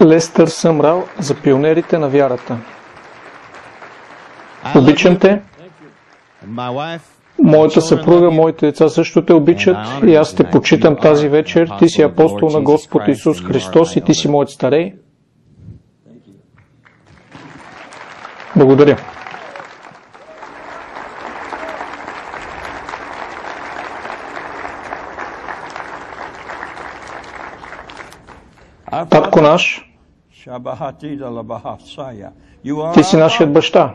Лестър Съмрал за пионерите на вярата. Обичам те. Моята съпруга, моите деца също те обичат и аз те почитам тази вечер. Ти си апостол на Господ Исус Христос и ти си моят старей. Благодаря. Татко наш, ти си нашият баща.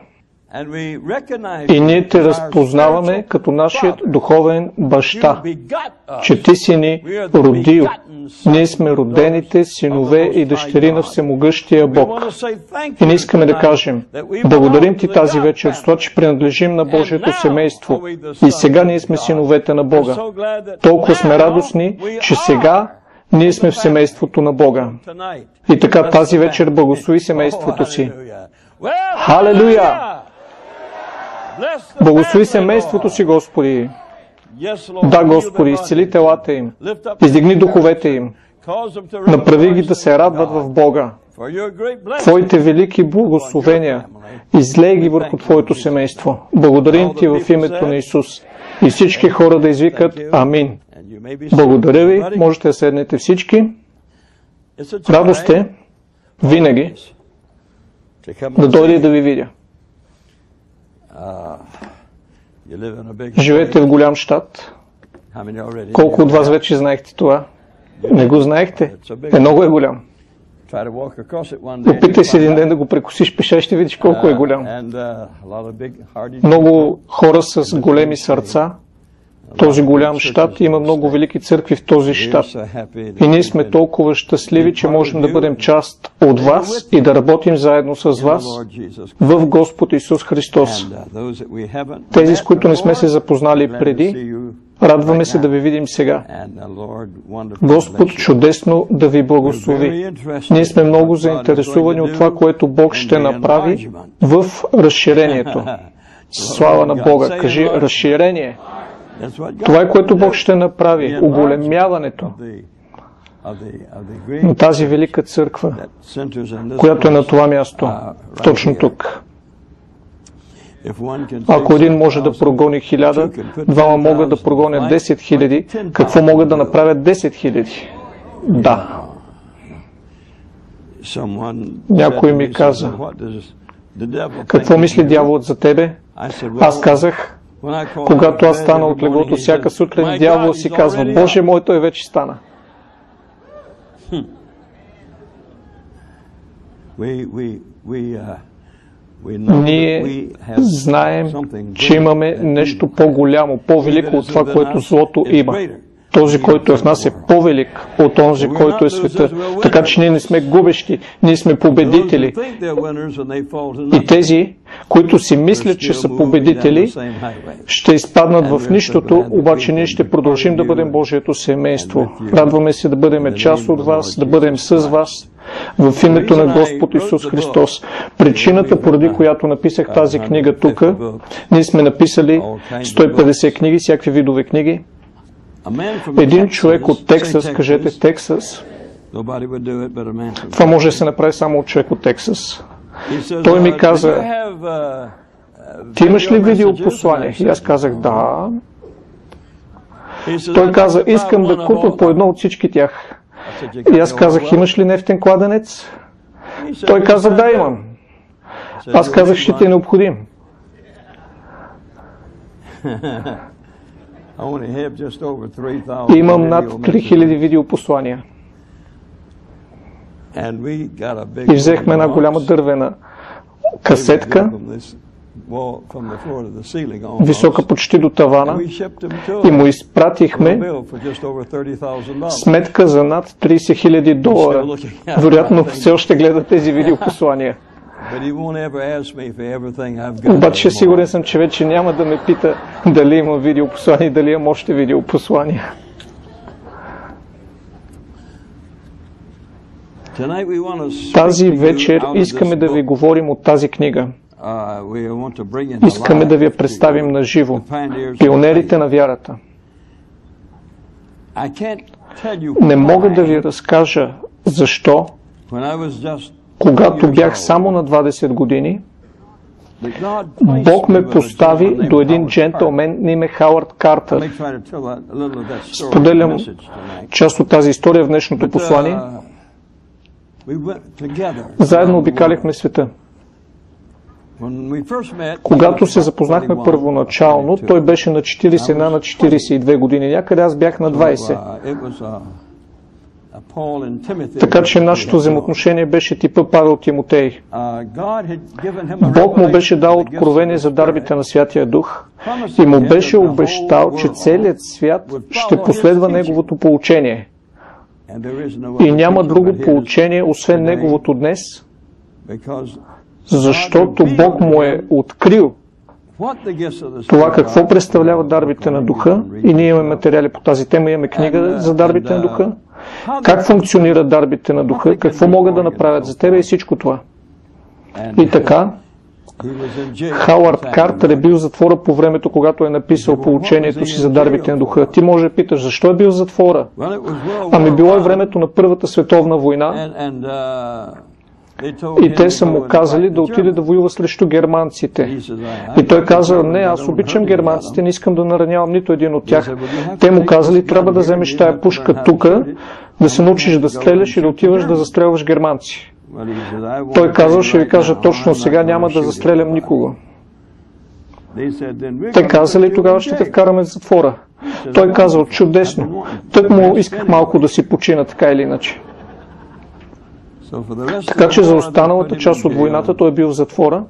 И ние те разпознаваме като нашият духовен баща, че ти си ни родил. Ние сме родените синове и дъщери на Всемогъщия Бог. И не искаме да кажем, благодарим ти тази вечер с това, че принадлежим на Божието семейство. И сега ние сме синовете на Бога. Толкова сме радостни, че сега ние сме в семейството на Бога. И така тази вечер благослови семейството си. Халелуя! Благослови семейството си, Господи. Да, Господи, изцели телата им. Издигни духовете им. Направи ги да се радват в Бога. Твоите велики благословения излей ги върху Твоето семейство. Благодарим Ти в името на Исус. И всички хора да извикат Амин. Благодаря Ви. Можете да седнете всички. Радост е винаги да дойда и да Ви видя. Живеете в голям щат. Колко от вас вече знаехте това? Не го знаехте? Много е голям. Опитай се един ден да го прекусиш пеша и ще видиш колко е голям. Много хора с големи сърца. Този голям щат има много велики църкви в този щат. И ние сме толкова щастливи, че можем да бъдем част от вас и да работим заедно с вас в Господ Исус Христос. Тези, с които не сме се запознали преди, радваме се да ви видим сега. Господ чудесно да ви благослови. Ние сме много заинтересувани от това, което Бог ще направи в разширението. Слава на Бога! Кажи разширение. Това е, което Бог ще направи. Оголемяването на тази велика църква, която е на това място, точно тук. Ако един може да прогони 1000, двама могат да прогонят 10 000, какво могат да направят 10 000? Да. Някой ми каза, какво мисли дяволът за тебе? Аз казах, когато аз стана от леглото всяка сутрин, дявол си казва, Боже мой, той вече стана. Ние знаем, че имаме нещо по-голямо, по-велико от това, което злото има. Този, който е в нас, е по-велик от онзи, който е света. Така че ние не сме губещи, ние сме победители. И тези, които си мислят, че са победители, ще изпаднат в нищото, обаче ние ще продължим да бъдем Божието семейство. Радваме се да бъдем част от вас, да бъдем с вас. В името на Господ Исус Христос. Причината, поради която написах тази книга тук, ние сме написали 150 книги, всякакви видове книги. Един човек от Тексас, кажете Тексас, това може да се направи само от човек от Тексас. Той ми каза, ти имаш ли видеопослание? И аз казах, да. Той каза, искам да купя по едно от всички тях. И аз казах, имаш ли нефтен кладенец? Той каза, да, имам. Аз казах, ще ти е необходим. Имам над 3000 видеопослания. И взехме една голяма дървена касетка, висока почти до тавана, и му изпратихме сметка за над $30,000. Вероятно все още гледа тези видеопослания. Обаче сигурен съм, че вече няма да ме пита дали има видеопослания и дали имам още видеопослания. Тази вечер искаме да ви говорим от тази книга. Искаме да ви я представим на живо. Пионерите на вярата. Не мога да ви разкажа защо Когато бях само на 20 години, Бог ме постави до един джентълмен на име Хауърд Картер. Споделям част от тази история в днешното послание. Заедно обикалихме света. Когато се запознахме първоначално, той беше на 41, на 42 години. Някъде аз бях на 20. Така че нашето взаимоотношение беше типа Павел Тимотей. Бог му беше дал откровение за дарбите на Святия Дух и му беше обещал, че целият свят ще последва неговото поучение. И няма друго поучение, освен неговото днес, защото Бог му е открил това какво представлява дарбите на Духа, и ние имаме материали по тази тема, имаме книга за дарбите на Духа, как функционират дарбите на Духа, какво могат да направят за тебе и всичко това. И така, Хауърд Картер е бил в затвора по времето, когато е написал поучението си за дарбите на Духа. Ти може да питаш, защо е бил в затвора? Ами било е времето на Първата световна война и те са му казали да отиде да воюва срещу германците. И той каза, не, аз обичам германците, не искам да наранявам нито един от тях. Те му казали, трябва да вземеш тая пушка тука, да се научиш да стреляш и да отиваш да застрелваш германци. Той казал, ще ви кажа точно, сега няма да застрелям никого. Те казали, тогава ще те вкараме в затвора. Той казал, чудесно. Тък му исках малко да си почина, така или иначе. Така че за останалата част от войната той е бил в затвора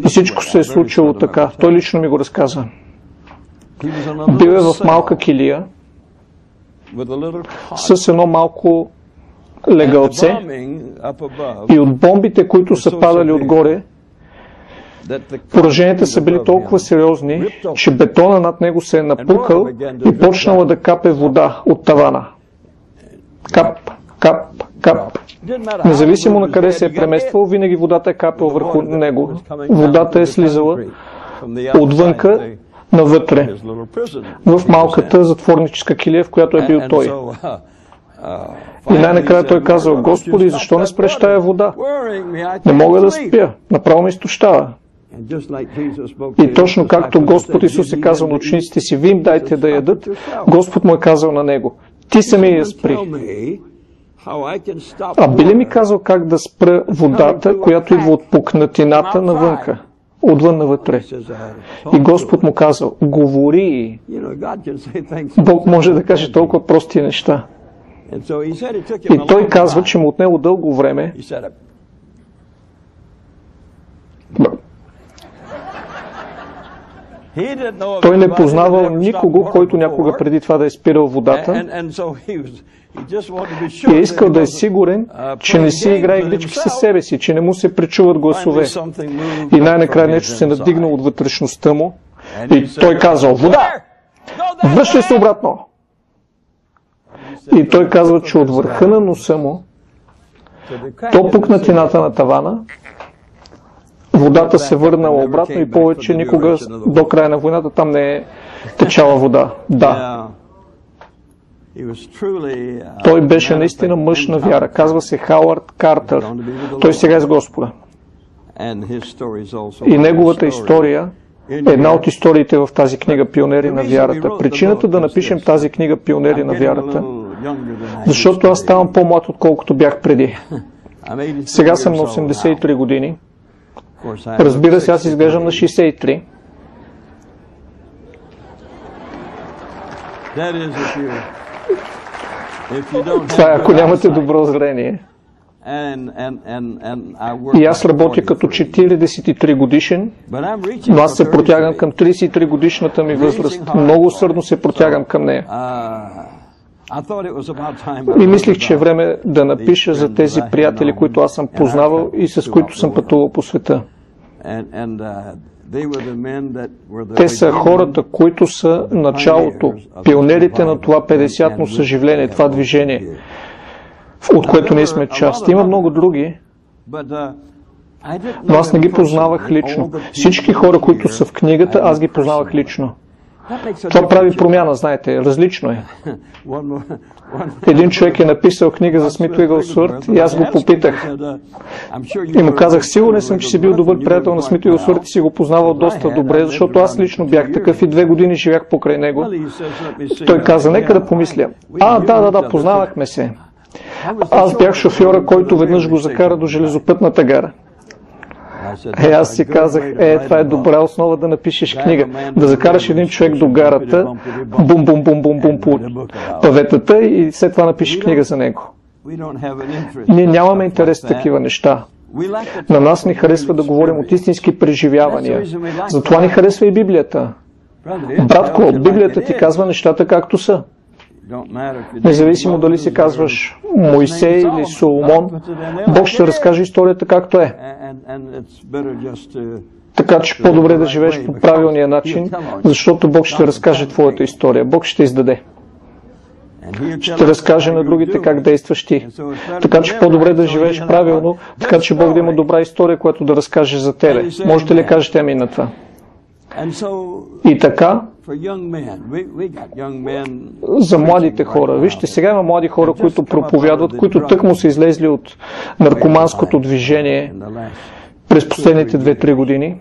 и всичко се е случило така. Той лично ми го разказа. Бил е в малка килия с едно малко легалце и от бомбите, които са падали отгоре, пораженията са били толкова сериозни, че бетона над него се е напукал и почнала да капе вода от тавана. Кап, кап, кап. Независимо на къде се е премествал, винаги водата е капала върху него. Водата е слизала отвънка навътре, в малката затворническа килия, в която е бил той. И най-накрая той казал, Господи, защо не спреш тая вода? Не мога да спя, направо ме изтощава. И точно както Господ Исус е казал на учениците си, ви им дайте да ядат, Господ му е казал на него, ти самия спри. А би ли ми казал как да спра водата, която идва от пукнатината навънка, отвън навътре? И Господ му казал, говори. Бог може да каже толкова прости неща. И той казва, че му отнело дълго време той не познавал никого, който някога преди това да е спирал водата и е искал да е сигурен, че не си играе игрички със себе си, че не му се пречуват гласове. И най-накрая нещо се надигнало от вътрешността му и той казал, вода! Връщай се обратно! И той казва, че от върха на носа му до пукнатината на тавана водата се върнала обратно и повече никога до края на войната там не е течала вода. Да. Той беше наистина мъж на вяра. Казва се Хауърд Картер. Той сега е с Господа. И неговата история е една от историите в тази книга Пионери на вярата. Причината да напишем тази книга Пионери на вярата, защото аз ставам по-млад, отколкото бях преди. Сега съм на 83 години. Разбира се, аз изглеждам на 63. Това е, ако нямате добро зрение. И аз работя като 43 годишен, но аз се протягам към 33 годишната ми възраст. Много усърдно се протягам към нея. И мислих, че е време да напиша за тези приятели, които аз съм познавал и с които съм пътувал по света. Те са хората, които са началото, пионерите на това 50-но съживление, това движение, от което ние сме част. Има много други, но аз не ги познавах лично. Всички хора, които са в книгата, аз ги познавах лично. Това прави промяна, знаете, различно е. Един човек е написал книга за Смит Уигълсворт и аз го попитах. И му казах, сигурен съм, че си бил добър приятел на Смит Уигълсворт и си го познавал доста добре, защото аз лично бях такъв и 2 години живях покрай него. Той каза, нека да помисля. Да, познавахме се. Аз бях шофьора, който веднъж го закара до железопътната гара. Аз си казах, това е добра основа да напишеш книга. Да закараш един човек до гарата, бум-бум-бум-бум-бум по паветата и след това напишеш книга за него. Ние нямаме интерес в такива неща. На нас ни харесва да говорим от истински преживявания. Затова ни харесва и Библията. Братко, Библията ти казва нещата както са. Независимо дали се казваш Мойсей или Соломон, Бог ще разкаже историята както е. Така че по-добре да живееш по правилния начин, защото Бог ще разкаже твоята история. Бог ще издаде. Ще разкаже на другите как действаш ти. Така че по-добре да живееш правилно, така че Бог да има добра история, която да разкаже за тебе. Можете ли кажете ами на това? И така, за младите хора. Вижте, сега има млади хора, които проповядват, които тъкмо са излезли от наркоманското движение през последните 2-3 години.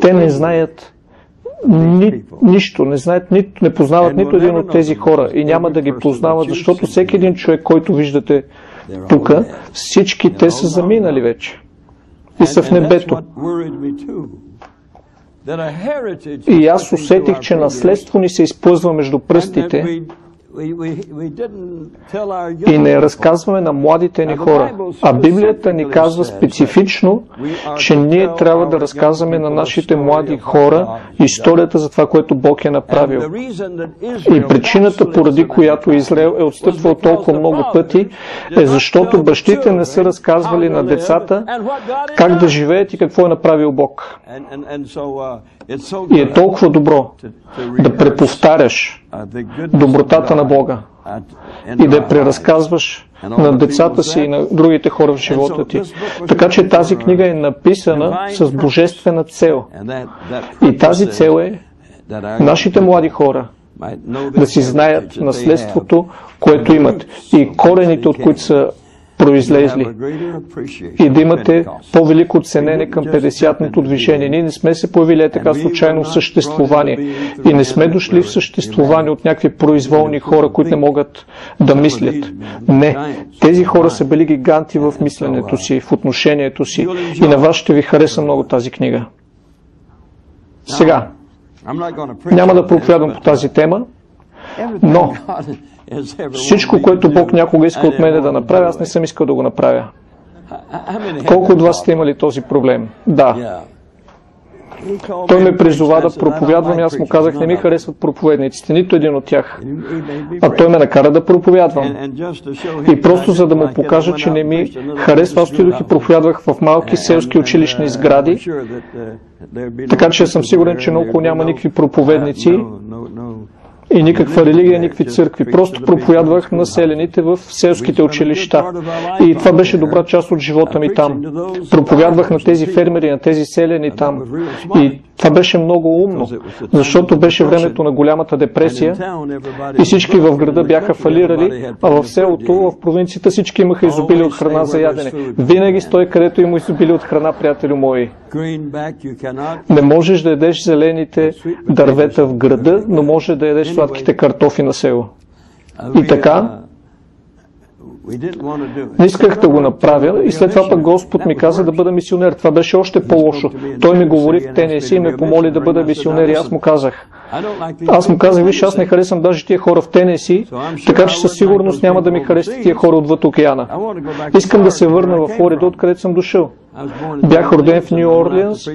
Те не знаят нищо, не познават нито един от тези хора и няма да ги познават, защото всеки един човек, който виждате тук, всички те са заминали вече и са в небето. И аз усетих, че наследство ни се изплъзва между пръстите и не разказваме на младите ни хора. А Библията ни казва специфично, че ние трябва да разказваме на нашите млади хора историята за това, което Бог е направил. И причината, поради която Израел е отстъпвал толкова много пъти, е защото бащите не са разказвали на децата как да живеят и какво е направил Бог. И е толкова добро да преповтаряш добротата на Бога и да я преразказваш на децата си и на другите хора в живота ти. Така че тази книга е написана с божествена цел. И тази цел е нашите млади хора да си знаят наследството, което имат и корените, от които са произлезли, и да имате по-велико ценене към 50-тното движение. Ние не сме се появили така случайно в съществувание и не сме дошли в съществувание от някакви произволни хора, които не могат да мислят. Не, тези хора са били гиганти в мисленето си, в отношението си и на вас ще ви хареса много тази книга. Сега, няма да проповядвам по тази тема, но всичко, което Бог някога иска от мене да направя, аз не съм искал да го направя. Колко от вас сте имали този проблем? Да. Той ме призова да проповядвам и аз му казах, не ми харесват проповедниците, нито един от тях. А той ме накара да проповядвам. И просто за да му покажа, че не ми харесва, аз отидох и проповядвах в малки селски училищни сгради, така че съм сигурен, че наоколо няма никакви проповедници и никаква религия, никакви църкви. Просто проповядвах населените в селските училища. И това беше добра част от живота ми там. Проповядвах на тези фермери, на тези селени там. И това беше много умно, защото беше времето на голямата депресия и всички в града бяха фалирали, а в селото, в провинцията всички имаха изобилие от храна за ядене. Винаги стой, където има изобилие от храна, приятелю мои. Не можеш да ядеш зелените дървета в града, но можеш да ядеш сладките картофи на село. И така, не исках да го направя и след това пък Господ ми каза да бъда мисионер. Това беше още по-лошо. Той ми говори в Тенеси и ме помоли да бъда мисионер и аз му казах, виж, аз не харесвам даже тия хора в Тенеси, така че със сигурност няма да ми харесат тия хора отвъд океана. Искам да се върна в Флорида, откъдето съм дошъл. Бях роден в Ню Орлианс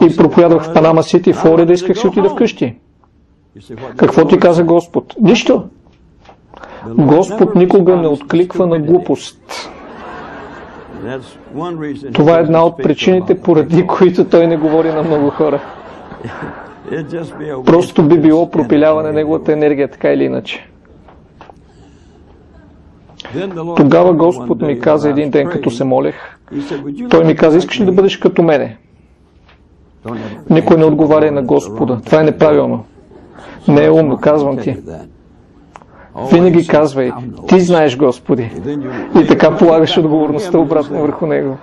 и проповядвах в Панама Сити, Флорида, исках си отида вкъщи. Какво ти каза Господ? Нищо. Господ никога не откликва на глупост. Това е една от причините, поради които Той не говори на много хора. Просто би било пропиляване на неговата енергия, така или иначе. Тогава Господ ми каза един ден, като се молех, Той ми каза, искаш ли да бъдеш като мене? Никой не отговаря на Господа. Това е неправилно. Не е умно, казвам ти. Винаги казвай, ти знаеш, Господи. И така полагаш отговорността обратно върху Него.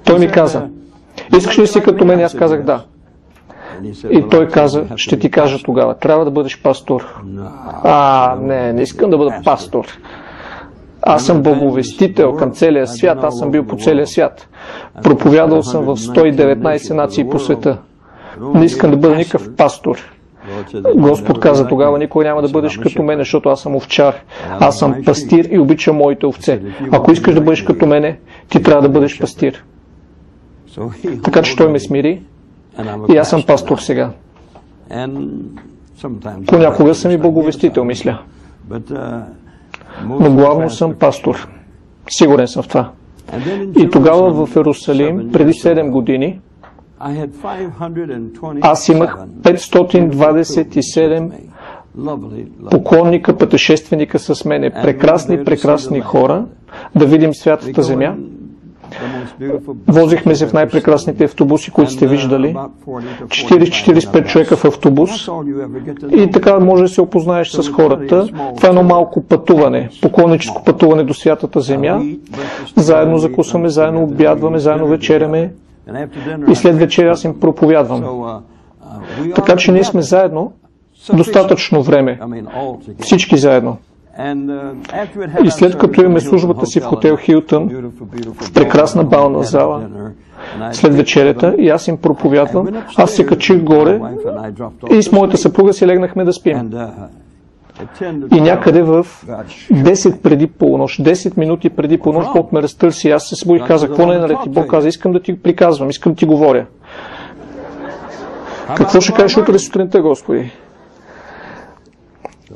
Той ми каза, искаш ли си като мен? Аз казах да. И той каза, ще ти кажа тогава, трябва да бъдеш пастор. Не искам да бъда пастор. Аз съм благовестител към целия свят, аз съм бил по целия свят. Проповядал съм в 119 нации по света. Не искам да бъда никакъв пастор. Господ каза тогава, никой няма да бъдеш като мене, защото аз съм овчар. Аз съм пастир и обичам моите овце. Ако искаш да бъдеш като мене, ти трябва да бъдеш пастир. Така че той ме смири и аз съм пастор сега. Понякога съм и благовестител, мисля. Но главно съм пастор. Сигурен съм в това. И тогава в Иерусалим, преди 7 години, аз имах 527 поклонника, пътешественика с мене. Прекрасни хора, да видим святата земя. Возихме се в най-прекрасните автобуси, които сте виждали. 40-45 човека в автобус. И така може да се опознаеш с хората. Това е едно малко пътуване, поклонническо пътуване до святата земя. Заедно закусваме, заедно обядваме, заедно вечеряме. И след вечеря аз им проповядвам. Така че ние сме заедно достатъчно време. Всички заедно. И след като имаме службата си в хотел Хилтън, в прекрасна бална зала, след вечерята, и аз им проповядвам, аз се качих горе и с моята съпруга си легнахме да спим. И някъде в 10 преди полунощ, 10 минути преди полунощ, Бог ме разтърси. Аз се събудих, казах, какво не е наред? И Бог каза, искам да ти приказвам, искам да ти говоря. Какво ще кажеш утре сутринта, Господи?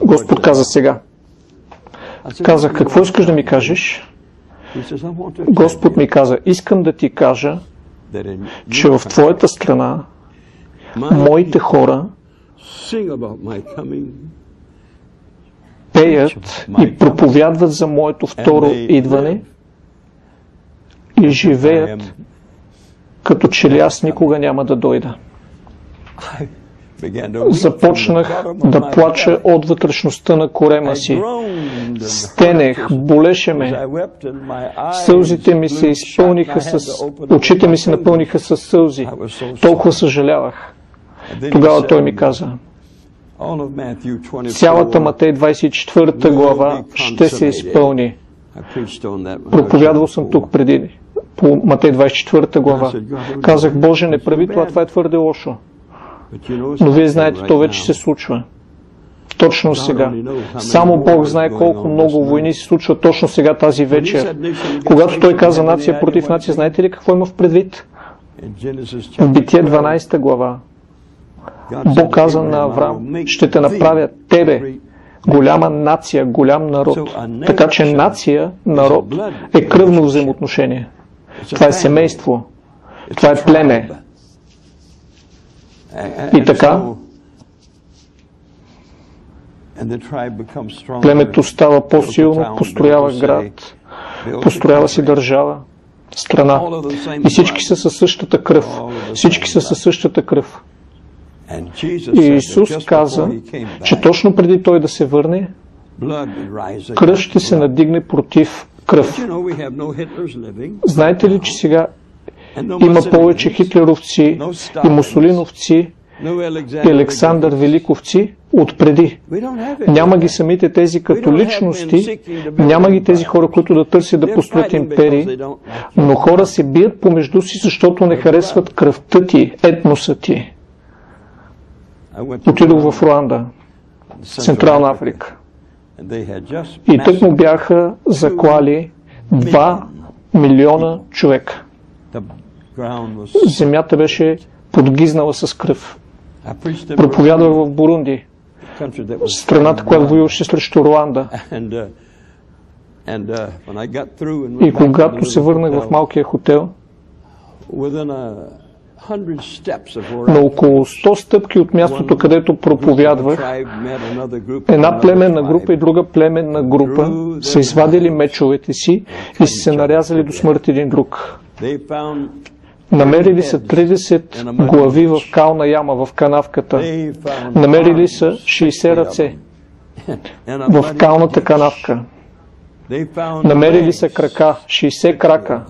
Господ каза сега. Казах, какво искаш да ми кажеш? Господ ми каза, искам да ти кажа, че в твоята страна моите хора пеят и проповядват за моето второ идване и живеят като че ли аз никога няма да дойда. Започнах да плача от вътрешността на корема си. Стенех, болеше ме. Сълзите ми се изпълниха очите ми се напълниха с сълзи. Толкова съжалявах. Тогава той ми каза, цялата Матей 24 глава ще се изпълни. Проповядвал съм тук преди по Матей 24 глава. Казах, Боже, не прави това е твърде лошо. Но вие знаете, то вече се случва. Точно сега. Само Бог знае колко много войни се случва точно сега, тази вечер. Когато той каза нация против нация, знаете ли какво има в предвид? В Битие 12 глава Бог каза на Авраам, ще те направя тебе голяма нация, голям народ. Така че нация, народ е кръвно взаимоотношение. Това е семейство. Това е племе. И така, племето става по-силно, построява град, построява си държава, страна. И всички са със същата кръв. Всички са със същата кръв. И Исус каза, че точно преди Той да се върне, кръв ще се надигне против кръв. Знаете ли, че сега има повече хитлеровци и мусолиновци и Александър Великовци отпреди. Няма ги самите тези като личности, няма ги тези хора, които да търсят да построят империи, но хора се бият помежду си, защото не харесват кръвта ти, етноса ти. Отидох в Руанда, Централна Африка. И тък му бяха заклали 2 милиона човека. Земята беше подгизнала с кръв. Проповядвах в Бурунди, страната, която воюваше срещу Руанда. И когато се върнах в малкия хотел, на около 100 стъпки от мястото, където проповядвах, една племенна група и друга племенна група са извадили мечовете си и са се нарязали до смърт един друг. Намерили са 30 глави в кална яма, в канавката. Намерили са 60 ръце в калната канавка. Намерили са крака, 60 крака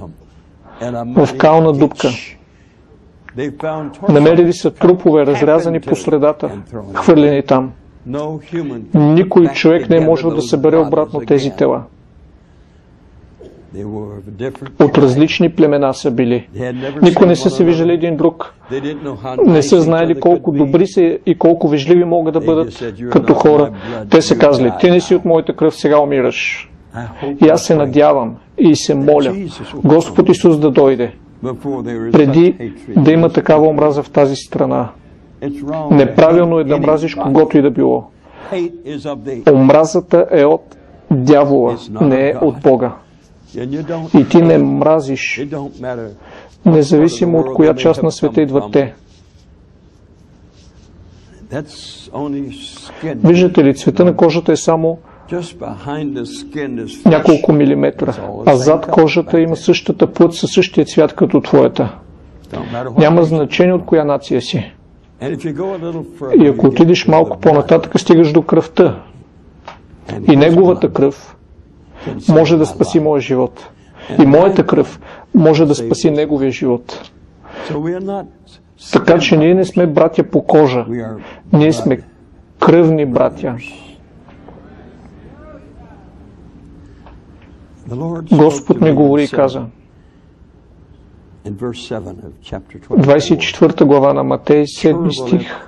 в кална дупка. Намерили са трупове, разрязани по средата, хвърлени там. Никой човек не е можел да събере обратно тези тела. От различни племена са били. Никой не са се виждали един друг. Не са знаели колко добри са и колко вежливи могат да бъдат като хора. Те са казали: ти не си от моята кръв, сега умираш. И аз се надявам и се моля Господ Исус да дойде, преди да има такава омраза в тази страна. Неправилно е да мразиш когото и да било. Омразата е от дявола, не е от Бога. И ти не мразиш, независимо от коя част на света идват те. Виждате ли, цвета на кожата е само няколко милиметра, а зад кожата има същата плът със същия цвят като твоята. Няма значение от коя нация си. И ако отидеш малко по-нататък, стигаш до кръвта. И неговата кръв може да спаси моя живот. И моята кръв може да спаси неговия живот. Така че ние не сме братя по кожа. Ние сме кръвни братя. Господ ми говори и каза, 24 глава на Матей, 7 стих: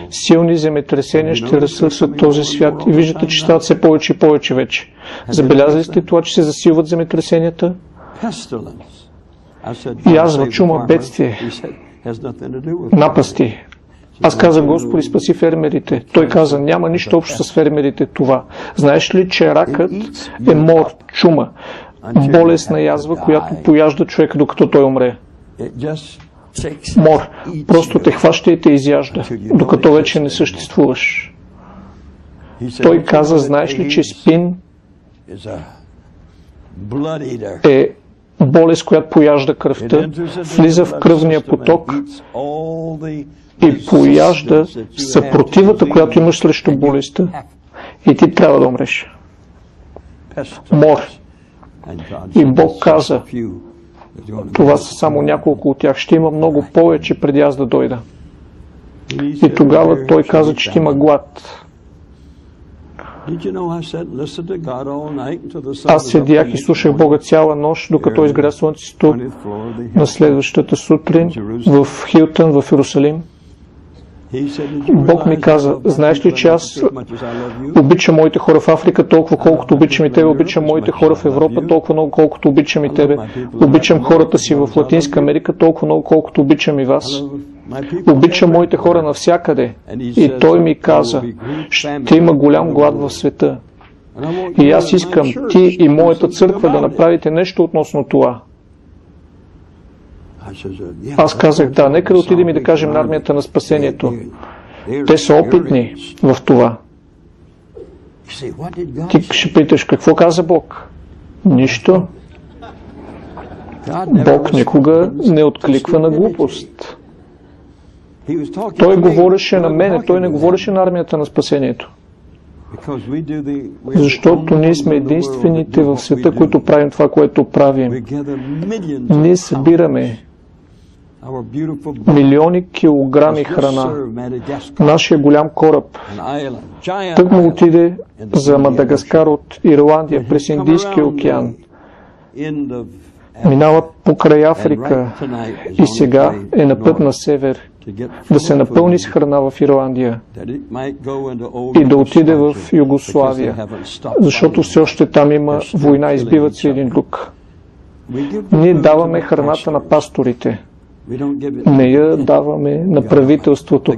силни земетресения ще разсърсат този свят. И виждате, че стават все повече и повече вече. Забелязали сте това, че се засилват земетресенията? Язва, чума, бедствие, напасти. Аз казах: Господи, спаси фермерите. Той каза: няма нищо общо с фермерите това. Знаеш ли, че ракът е мор, чума, болестна язва, която пояжда човека, докато той умре. Мор. Просто те хваща и те изяжда, докато вече не съществуваш. Той каза: знаеш ли, че спин е болест, която пояжда кръвта, влиза в кръвния поток и пояжда съпротивата, която имаш срещу болестта, и ти трябва да умреш. Мор. И Бог каза: това са само няколко от тях. Ще има много повече преди аз да дойда. И тогава Той каза, че ще има глад. Аз седях и слушах Бога цяла нощ, докато изгря слънцето на следващата сутрин в Хилтън, в Иерусалим. Бог ми каза: знаеш ли, че аз обичам моите хора в Африка толкова, колкото обичам и тебе, обичам моите хора в Европа толкова много, колкото обичам и тебе, обичам хората си в Латинска Америка толкова много, колкото обичам и вас, обичам моите хора навсякъде. И Той ми каза: ще има голям глад в света. И аз искам ти и моята църква да направите нещо относно това. Аз казах: да, нека да отидем и да кажем на армията на спасението. Те са опитни в това. Ти ще питаш: какво каза Бог? Нищо. Бог никога не откликва на глупост. Той говореше на мене, Той не говореше на армията на спасението. Защото ние сме единствените в света, които правим това, което правим. Ние събираме милиони килограми храна. Нашия голям кораб тък му отиде за Мадагаскар от Ирландия през Индийския океан. Минава покрай Африка и сега е на път на север да се напълни с храна в Ирландия и да отиде в Югославия, защото все още там има война, избиват се един друг. Ние даваме храната на пасторите. Не я даваме на правителството.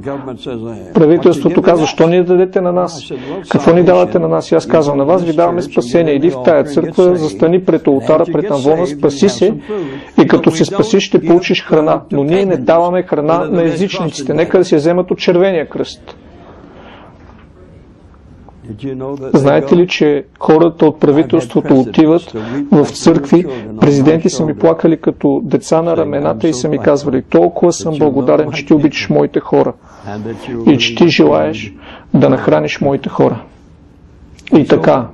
Правителството казва: защо ни дадете на нас? Какво ни давате на нас? И аз казвам: на вас ви даваме спасение. Иди в тая църква, застани пред олтара, пред амвона, спаси се и като се спасиш, ще получиш храна. Но ние не даваме храна на езичниците. Нека да се вземат от червения кръст. Знаете ли, че хората от правителството отиват в църкви, президенти са ми плакали като деца на рамената и са ми казвали: толкова съм благодарен, че ти обичаш моите хора и че ти желаеш да нахраниш моите хора. И така.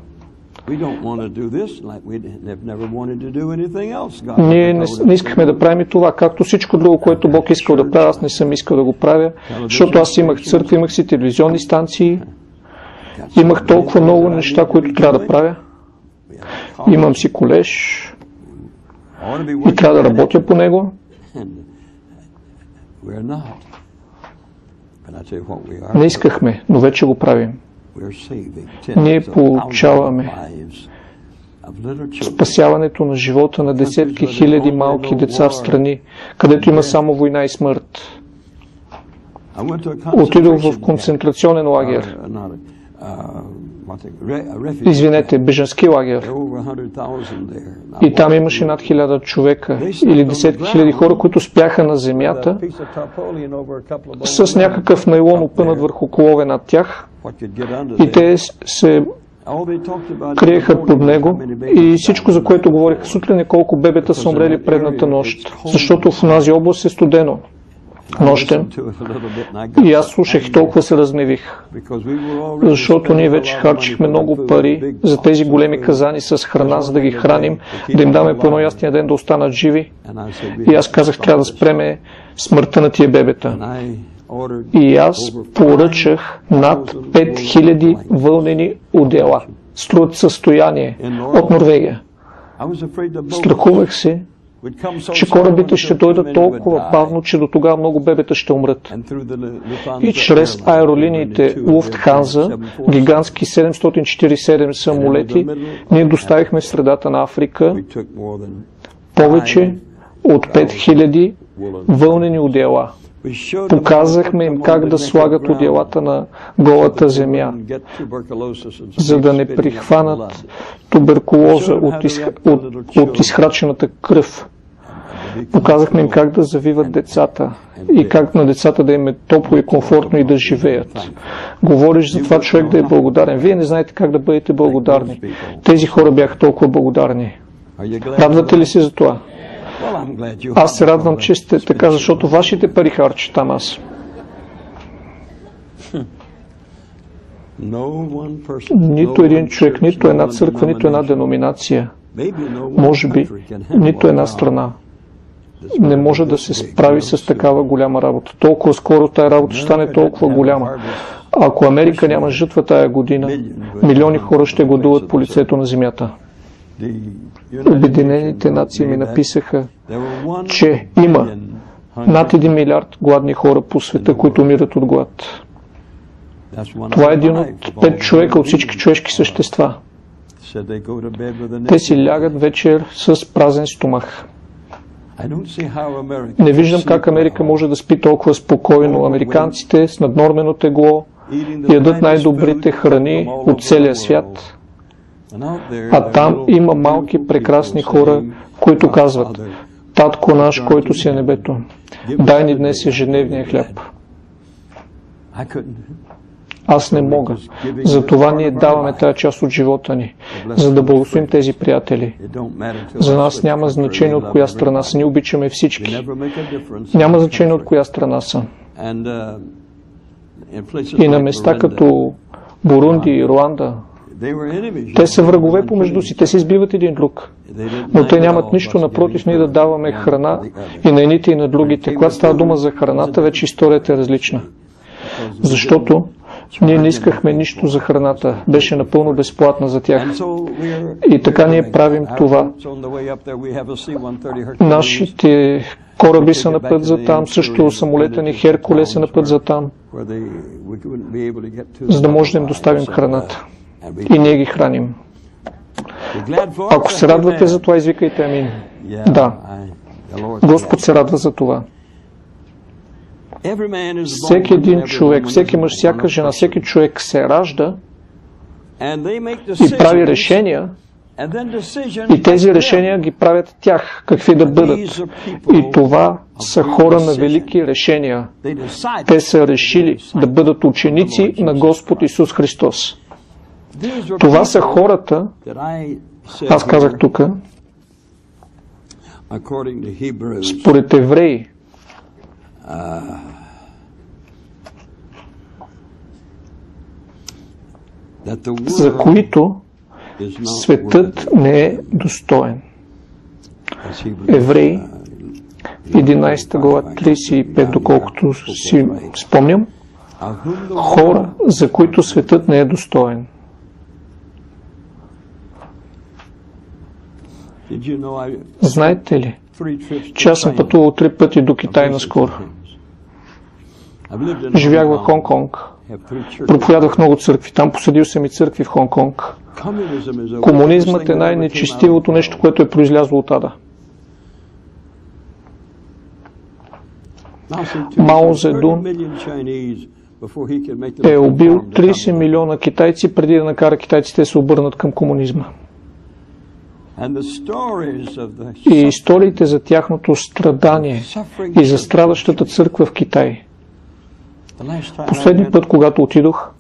Ние не искахме да правим и това, както всичко друго, което Бог искал да правя, аз не съм искал да го правя, защото аз имах църква, имах си телевизионни станции, имах толкова много неща, които трябва да правя. Имам си колеж и трябва да работя по него. Не искахме, но вече го правим. Ние получаваме спасяването на живота на десетки хиляди малки деца в страни, където има само война и смърт. Отидох в концентрационен лагер. Извинете, бежански лагер. И там имаше над 1000 човека или десетки хиляди хора, които спяха на земята с някакъв найлон опънат върху колове над тях и те се криеха под него и всичко, за което говориха сутрин, е колко бебета са умрели предната нощ, защото в тази област е студено. Нощем. И аз слушах и толкова се разгневих, защото ние вече харчихме много пари за тези големи казани с храна, за да ги храним, да им даме по едно ясния ден да останат живи. И аз казах, трябва да спреме смъртта на тия бебета. И аз поръчах над 5000 вълнени одеяла. Струват състояние от Норвегия. Страхувах се, че корабите ще дойдат толкова бавно, че до тогава много бебета ще умрат. И чрез аеролиниите Lufthansa, гигантски 747 самолети, ние доставихме в средата на Африка повече от 5000 вълнени одеяла. Показахме им как да слагат одеялата на голата земя, за да не прихванат туберкулоза от изхрачената кръв. Показахме им как да завиват децата и как на децата да им е топло и комфортно и да живеят. Говориш за това човек да е благодарен. Вие не знаете как да бъдете благодарни. Тези хора бяха толкова благодарни. Радвате ли се за това? Аз се радвам, че сте така, защото вашите пари харчат там аз. Нито един човек, нито една църква, нито една деноминация, може би, нито една страна не може да се справи с такава голяма работа. Толкова скоро тая работа ще стане толкова голяма. Ако Америка няма жътва тая година, милиони хора ще гладуват по лицето на земята. Обединените нации ми написаха, че има над 1 милиард гладни хора по света, които умират от глад. Това е един от 5 човека от всички човешки същества. Те си лягат вечер с празен стомах. Не виждам как Америка може да спи толкова спокойно. Американците с наднормено тегло ядат най-добрите храни от целия свят. А там има малки прекрасни хора, които казват: Татко наш, който си е небето, дай ни днес ежедневния хляб. Аз не мога. Затова ние даваме тая част от живота ни, за да благословим тези приятели. За нас няма значение от коя страна са. Ние обичаме всички. Няма значение от коя страна са. И на места като Бурунди и Руанда, те са врагове помежду си, те се избиват един друг. Но те нямат нищо, напротив, ние да даваме храна и на едните и на другите. Когато става дума за храната, вече историята е различна. Защото ние не искахме нищо за храната. Беше напълно безплатна за тях. И така ние правим това. Нашите кораби са на път за там, също самолета ни Херкулес са на път за там, за да можем да им доставим храната. И ние ги храним. Ако се радвате за това, извикайте амин. Да. Господ се радва за това. Всеки един човек, всеки мъж, всяка жена, всеки човек се ражда и прави решения, и тези решения ги правят тях, какви да бъдат. И това са хора на велики решения. Те са решили да бъдат ученици на Господ Исус Христос. Това са хората, аз казах тук, според Евреи, за които светът не е достоен. Евреи, 11 глава, 35, доколкото си спомням, хора, за които светът не е достоен. Знаете ли, че аз съм пътувал 3 пъти до Китай наскоро. Живях в Хонг-Конг. Проповядвах много църкви. Там посадил съм и църкви в Хонг-Конг. Комунизмът е най-нечестивото нещо, което е произлязло от ада. Мао Зедун е убил 30 милиона китайци преди да накара китайците да се обърнат към комунизма. И историите за тяхното страдание и за страдащата църква в Китай. Последния път, когато отидох,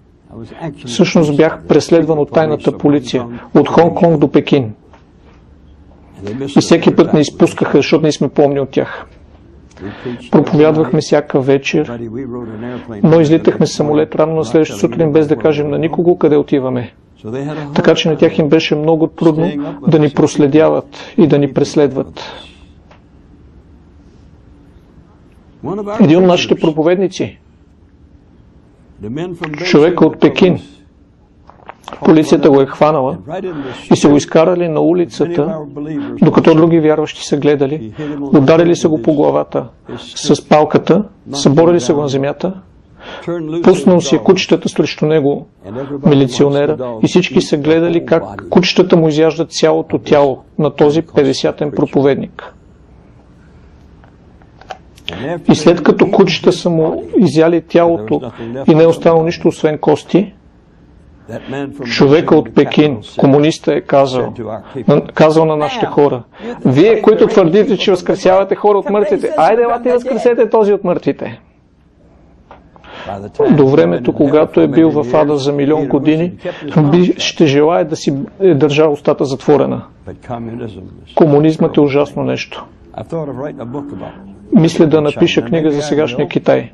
всъщност бях преследван от тайната полиция от Хонг-Конг до Пекин. И всеки път не изпускаха, защото не сме помни от тях. Проповядвахме всяка вечер, но излитахме с самолет рано на следващата сутрин, без да кажем на никого къде отиваме. Така че на тях им беше много трудно да ни проследяват и да ни преследват. Един от нашите проповедници, човека от Пекин, полицията го е хванала и се го изкарали на улицата, докато други вярващи са гледали, ударили са го по главата с палката, съборили са го на земята, пуснал си кучетата срещу него, милиционера, и всички са гледали как кучетата му изяждат цялото тяло на този 50-тен проповедник. И след като кучета са му изяли тялото и не е останало нищо освен кости, човека от Пекин, комуниста, е казал на нашите хора: вие, които твърдите, че възкресявате хора от мъртвите, айде елате и възкресете този от мъртвите. До времето, когато е бил в ада за 1 000 000 години, ще желая да си държа устата затворена. Комунизмът е ужасно нещо. Мисля да напиша книга за сегашния Китай.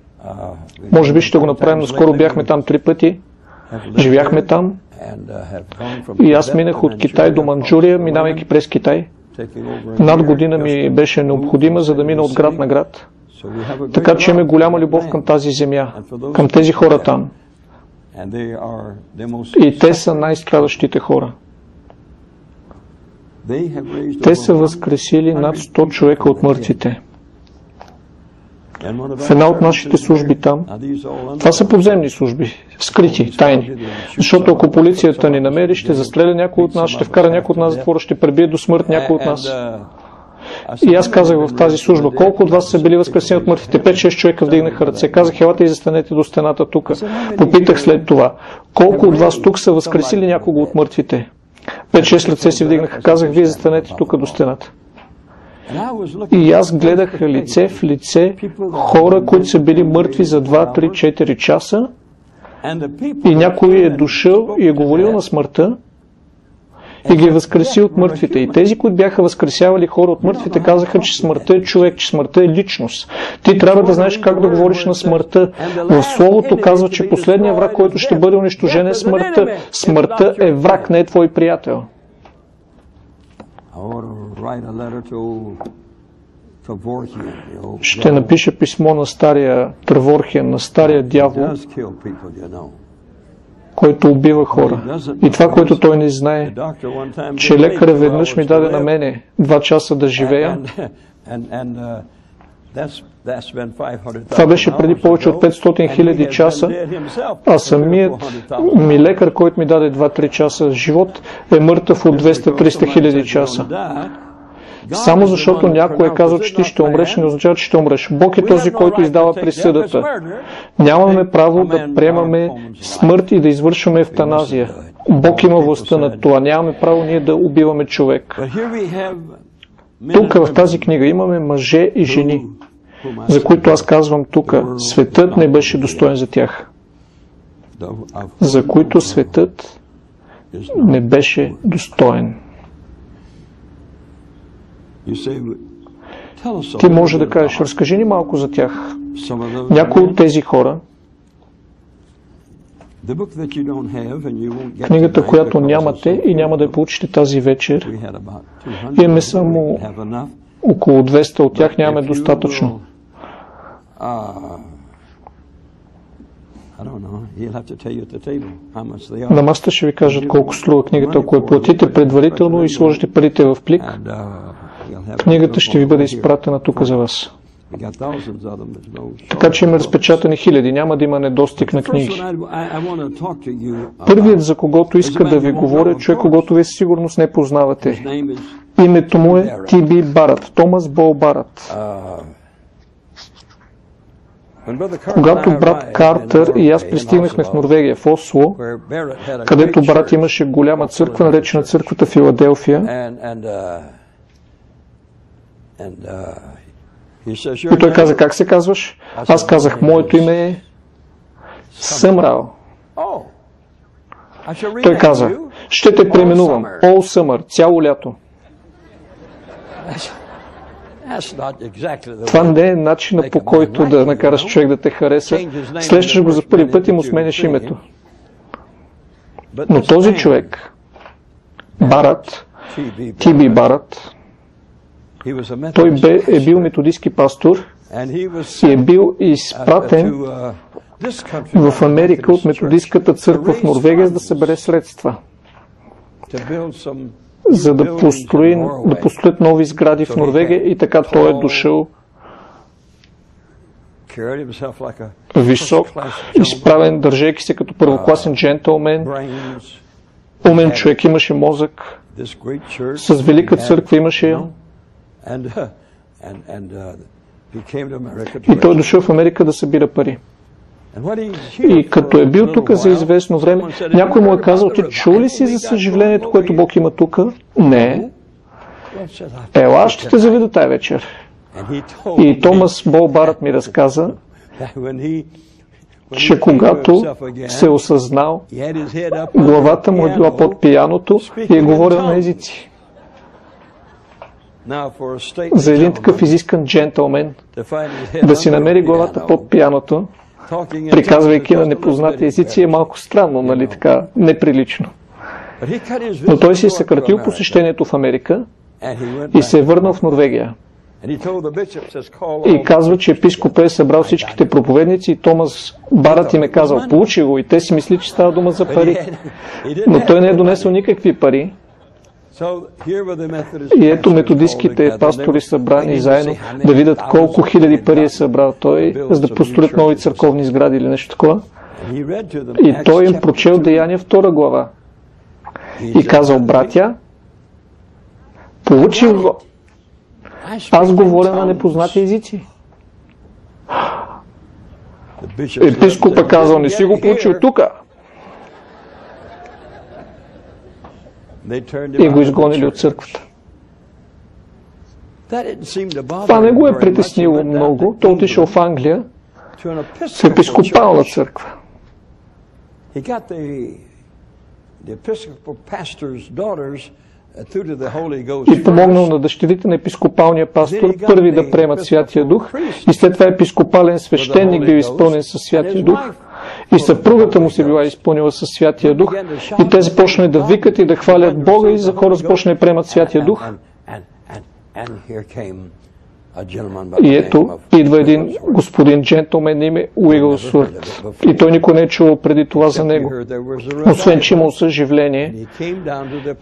Може би ще го направим, но скоро бяхме там 3 пъти. Живяхме там и аз минах от Китай до Манчжурия, минавайки през Китай. Над година ми беше необходима, за да мина от град на град. Така че имаме голяма любов към тази земя, към тези хора там. И те са най-страдащите хора. Те са възкресили над 100 човека от мъртвите. В една от нашите служби там, това са подземни служби, скрити, тайни. Защото ако полицията ни намери, ще застреля някой от нас, ще вкара някой от нас в затвора, ще пребие до смърт някой от нас. И аз казах в тази служба: колко от вас са били възкресени от мъртвите? 5-6 човека вдигнаха ръце. Казах: елате и застанете до стената тук. Попитах след това: колко от вас тук са възкресили някого от мъртвите? 5-6 ръце си вдигнаха. Казах: вие застанете тук до стената. И аз гледах лице в лице хора, които са били мъртви за 2, 3, 4 часа, и някой е дошъл и е говорил на смъртта и ги е възкресил от мъртвите. И тези, които бяха възкресявали хора от мъртвите, казаха, че смъртта е човек, че смъртта е личност. Ти трябва да знаеш как да говориш на смъртта. В Словото казва, че последният враг, който ще бъде унищожен, е смъртта. Смъртта е враг, не е твой приятел. Ще напиша писмо на стария Траворхиан, на стария дявол, който убива хора. И това, което той не знае, че лекарът веднъж ми даде на мене 2 часа да живея. Това беше преди повече от 500 000 часа, а самият ми лекар, който ми даде 2-3 часа живот, е мъртъв от 200-300 000 часа. Само защото някой е казал, че ти ще умреш, не означава, че ще умреш. Бог е този, който издава присъдата. Нямаме право да приемаме смърт и да извършваме евтаназия. Бог има властта над това. Нямаме право ние да убиваме човек. Тук в тази книга имаме мъже и жени, за които аз казвам тук: светът не беше достоен за тях. За които светът не беше достоен. Ти може да кажеш, разкажи ни малко за тях. Някои от тези хора, книгата, която нямате и няма да я получите тази вечер, имаме само около 200 от тях, нямаме достатъчно. На масата ще ви кажат колко струва книгата. Ако я платите предварително и сложите парите в плик, книгата ще ви бъде изпратена тук за вас. Така че има разпечатани хиляди, няма да има недостиг на книги. Първият, за когото иска да ви говоря, човек, когото вие със сигурност не познавате. Името му е Т.Б. Барат, Томас Бол Барат. Когато брат Картер и аз пристигнахме в Норвегия, в Осло, където брат имаше голяма църква, наречена църквата Филаделфия, и той каза, как се казваш? Аз казах, моето име е Съмрал. Той каза, ще те преименувам All Summer, цяло лято. Това не е начина, по който да накараш човек да те хареса. Срещаш го за първи път и му сменяш името. Но този човек, Барат, Т.Б. Барат, той е бил методистки пастор и е бил изпратен в Америка от методистката църква в Норвегия, за да събере средства, за да построят нови сгради в Норвегия, и така той е дошъл висок, изправен, държейки се като първокласен джентълмен, умен човек, имаше мозък, с велика църква имаше. И той е дошъл в Америка да събира пари. И като е бил тук за известно време, някой му е казал, ти чул ли си за съживлението, което Бог има тук? Не. Ела, ще те заведа тая вечер. И Томас Бол Барат ми разказа, че когато се е осъзнал, главата му е била под пияното и е говорил на езици. За един такъв изискан джентълмен да си намери главата под пияното, приказвайки на непознати езици, е малко странно, нали така, неприлично. Но той си е съкратил посещението в Америка и се е върнал в Норвегия. И казва, че епископът е събрал всичките проповедници и Томас Барат им е казал, получи го, и те си мисли, че става дума за пари. Но той не е донесъл никакви пари. И ето методистските пастори събрани заедно да видят колко хиляди пари е събрал той, за да построят нови църковни сгради или нещо такова. И той им прочел Деяния 2 глава. И казал, братя, получих го. Аз говоря на непознати езици. Епископът казал, не си го получил тука. И го изгонили от църквата. Това не го е притеснило много. Той отишъл в Англия с епископална църква. И помогнал на дъщерите на епископалния пастор първи да приемат Святия Дух, и след това епископален свещеник бил изпълнен със Святия Дух, и съпругата му се била изпълнила със Святия Дух, и те започнали да викат и да хвалят Бога, и за хора започнали да приемат Святия Дух. И ето, идва един господин джентълмен на име Уигълсворт. И той никой не е чувал преди това за него, освен че имал съживление.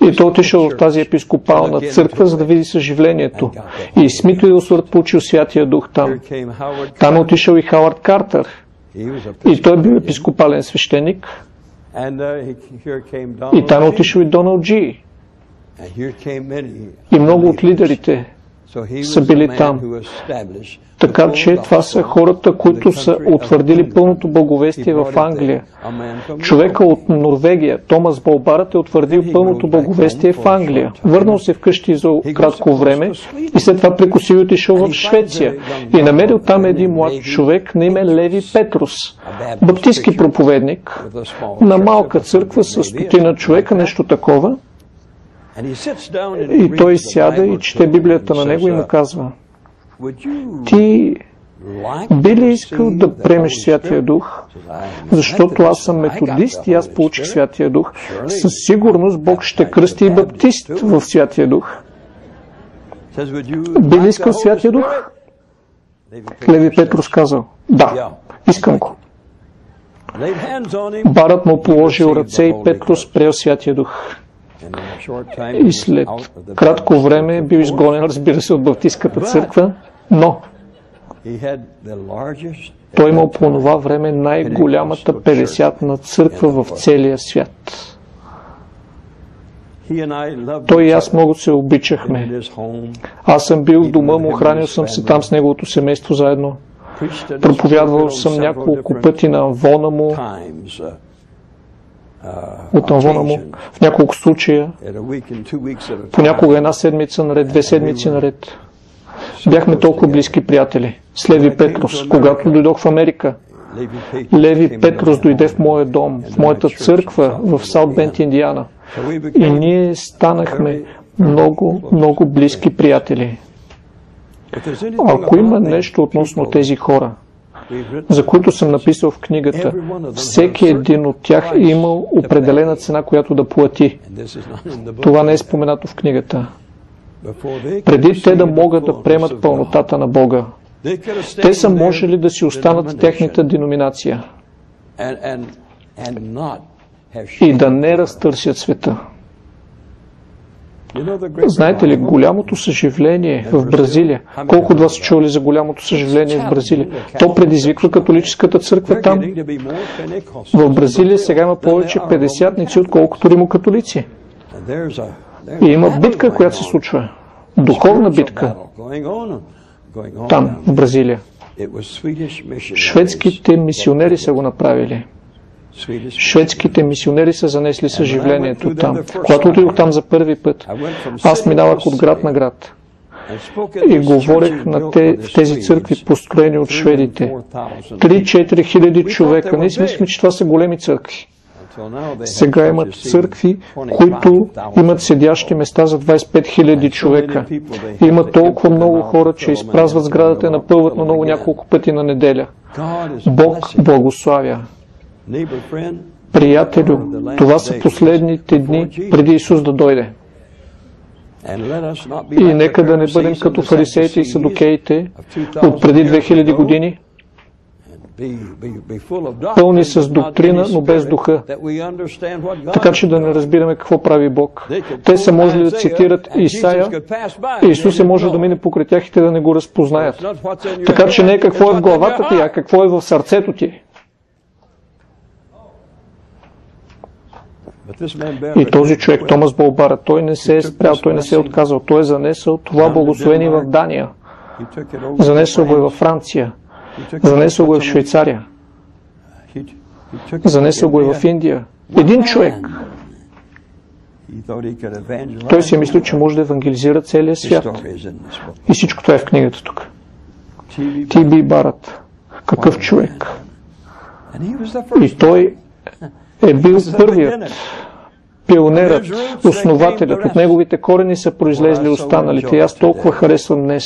И той отишъл в тази епископална църква, за да види съживлението. И Смит Уигълсворт получил Святия Дух там. Там е отишъл и Хауърд Картер. И той бил епископален свещеник. И там е отишъл и Доналд Джи. И много от лидерите са били там. Така че това са хората, които са утвърдили пълното благовестие в Англия. Човека от Норвегия, Томас Болбарът, е утвърдил пълното благовестие в Англия. Върнал се вкъщи за кратко време и след това прекусил и отишъл в Швеция. И намерил там един млад човек на име Леви Петрус, баптистски проповедник на малка църква с 100 човека, нещо такова. И той сяда и чете Библията на него и му казва: ти би ли искал да приемеш Святия Дух? Защото аз съм методист и аз получих Святия Дух. Със сигурност Бог ще кръсти и баптист в Святия Дух. Би ли искал Святия Дух? Леви Петрус казал: да, искам го. Барът му положил ръце и Петрус приел Святия Дух. И след кратко време бил изгонен, разбира се, от баптистката църква, но той имал по това време най-голямата 50-на църква в целия свят. Той и аз много се обичахме. Аз съм бил в дома му, хранил съм се там с неговото семейство заедно. Проповядвал съм няколко пъти на Авона му, от Авона му, в няколко случая, понякога една седмица наред, 2 седмици наред. Бяхме толкова близки приятели. С Леви Петрус, когато дойдох в Америка, Леви Петрус дойде в моя дом, в моята църква в Саут Бенд, Индиана. И ние станахме много близки приятели. Ако има нещо относно тези хора, за които съм написал в книгата, всеки един от тях е имал определена цена, която да плати. Това не е споменато в книгата. Преди те да могат да приемат пълнотата на Бога, те са можели да си останат в техната деноминация и да не разтърсят света. Знаете ли, голямото съживление в Бразилия, колко от вас са чули за голямото съживление в Бразилия? То предизвиква католическата църква там. В Бразилия сега има повече 50-ници, отколкото римокатолици. И има битка, която се случва. Духовна битка. Там, в Бразилия. Шведските мисионери са го направили. Шведските мисионери са занесли съживлението там. Когато отидох там за първи път, аз минавах от град на град и говорех в тези църкви, построени от шведите. 3-4 хиляди човека. Ние си мислим, че това са големи църкви. Сега имат църкви, които имат седящи места за 25 хиляди човека. Има толкова много хора, че изпразват сградата и напълват на много няколко пъти на неделя. Бог благославя. Приятелю, това са последните дни преди Исус да дойде. И нека да не бъдем като фарисеите и садукеите от преди 2000 години, пълни с доктрина, но без духа, така че да не разбираме какво прави Бог. Те са можели да цитират Исаия, и Исус е може да мине покрай тях и те да не го разпознаят. Така че не какво е в главата ти, а какво е в сърцето ти. И този човек, Томас Болбара, той не се е спрял, той не се е отказал. Той е занесъл това благословение в Дания. Занесъл го е във Франция. Занесъл го е в Швейцария. Занесъл го е в Индия. Един човек. Той си е мислил, че може да евангелизира целия свят. И всичко това е в книгата тук. Т.Б. Барът. Какъв човек? И той е бил първият, пионерът, основателят. От неговите корени са произлезли останалите. И аз толкова харесвам днес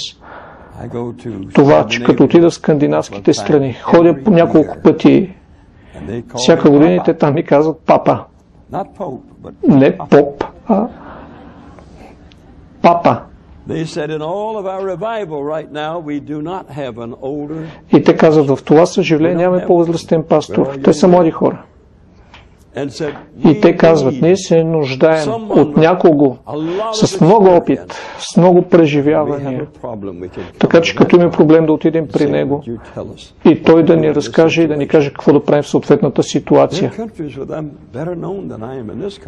това, че като отида в скандинавските страни, ходя по няколко пъти, всяка година те там ми казват папа. Не поп, а папа. И те казват, в това съживление нямаме по-възрастен пастор. Те са млади хора. И те казват, ние се нуждаем от някого с много опит, с много преживявания. Така че като има проблем да отидем при него и той да ни разкаже и да ни каже какво да правим в съответната ситуация.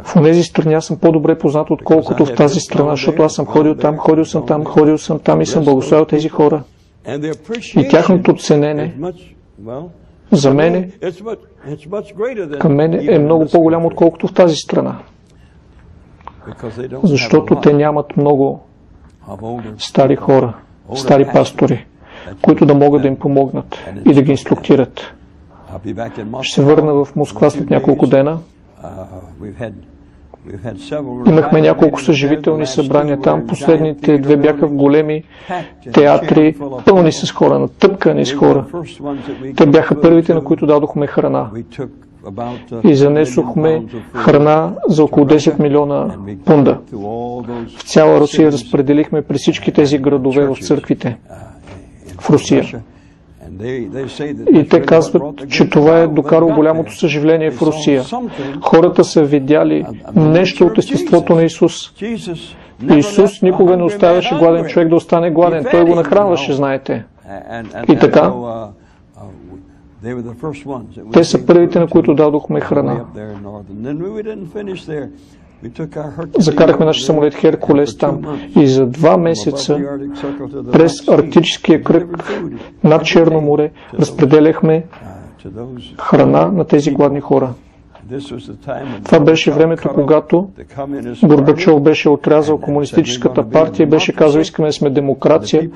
В тези страни аз съм по-добре познат, отколкото в тази страна, защото аз съм ходил там, ходил съм там и съм благословил тези хора. И тяхното ценене за мене, към мене е много по-голямо, отколкото в тази страна. Защото те нямат много стари хора, стари пастори, които да могат да им помогнат и да ги инструктират. Ще се върна в Москва след няколко дена. Имахме няколко съживителни събрания там. Последните две бяха в големи театри, пълни с хора, натъпкани с хора. Те бяха първите, на които дадохме храна. И занесохме храна за около 10 милиона пунда. В цяла Русия разпределихме при всички тези градове в църквите в Русия. И те казват, че това е докарало голямото съживление в Русия. Хората са видяли нещо от естеството на Исус. Исус никога не оставяше гладен човек да остане гладен. Той го нахранваше, знаете. И така, те са първите, на които дадохме храна. Закарахме нашия самолет Херкулес там и за 2 месеца през Арктическия кръг над Черно море разпределяхме храна на тези гладни хора. Това беше времето, когато Горбачов беше отрязал комунистическата партия и беше казал, искаме да сме демокрация,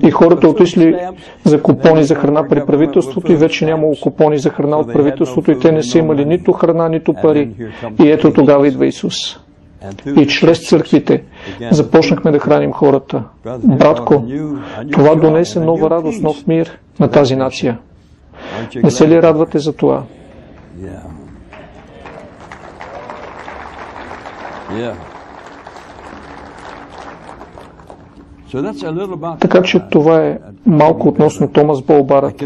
и хората отишли за купони за храна при правителството и вече нямало купони за храна от правителството и те не са имали нито храна, нито пари. И ето тогава идва Исус. И чрез църквите започнахме да храним хората. Братко, това донесе нова радост, нов мир на тази нация. Не се ли радвате за това? Така че това е малко относно Томас Болбарът.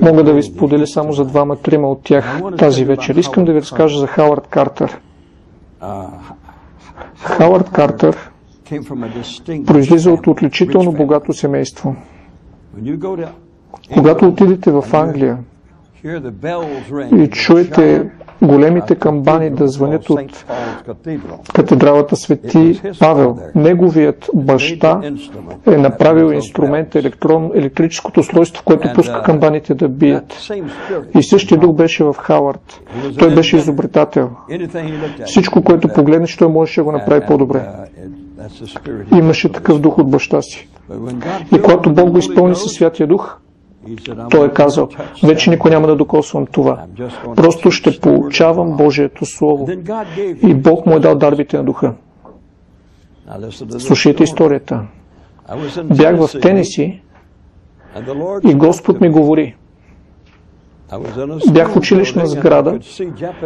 Мога да ви споделя само за 2-3 от тях тази вечер. Искам да ви разкажа за Хауърд Картер. Хауърд Картер произлиза от отличително богато семейство. Когато отидете в Англия и чуете големите камбани да звънят от катедралата Свети Павел, неговият баща е направил инструмент, електрическото устройство, което пуска камбаните да бият. И същия дух беше в Хауърд. Той беше изобретател. Всичко, което погледнеш, той можеше да го направи по-добре. Имаше такъв дух от баща си. И когато Бог го изпълни със Святия Дух, той е казал, вече никой няма да докосвам това. Просто ще получавам Божието Слово. И Бог му е дал дарбите на духа. Слушайте историята. Бях в Тенеси и Господ ми говори. Бях в училищна сграда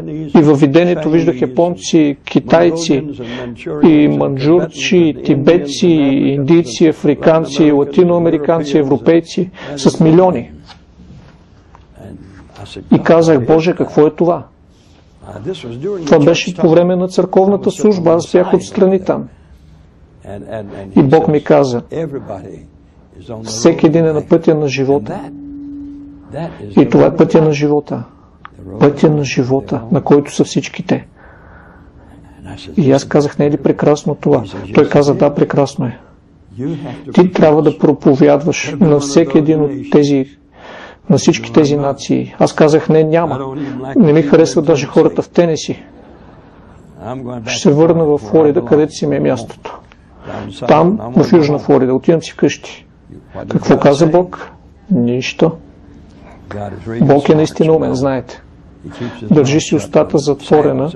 и във видението виждах японци, китайци, и манджурци, и тибетци, и индийци, африканци, латиноамериканци, европейци с милиони. И казах, Боже, какво е това? Това беше по време на църковната служба, аз бях отстрани там. И Бог ми каза, всеки един е на пътя на живота. И това е пътя на живота. Пътя на живота, на който са всичките. И аз казах, не е ли прекрасно това? Той каза, да, прекрасно е. Ти трябва да проповядваш на всеки един от тези, на всички тези нации. Аз казах, не, няма. Не ми харесват даже хората в Тенеси. Ще се върна в Флорида, където си ми е мястото. Там, в Южна Флорида, отивам си вкъщи. Какво каза Бог? Нищо. Бог е наистина умен, знаете. Държи си устата затворена,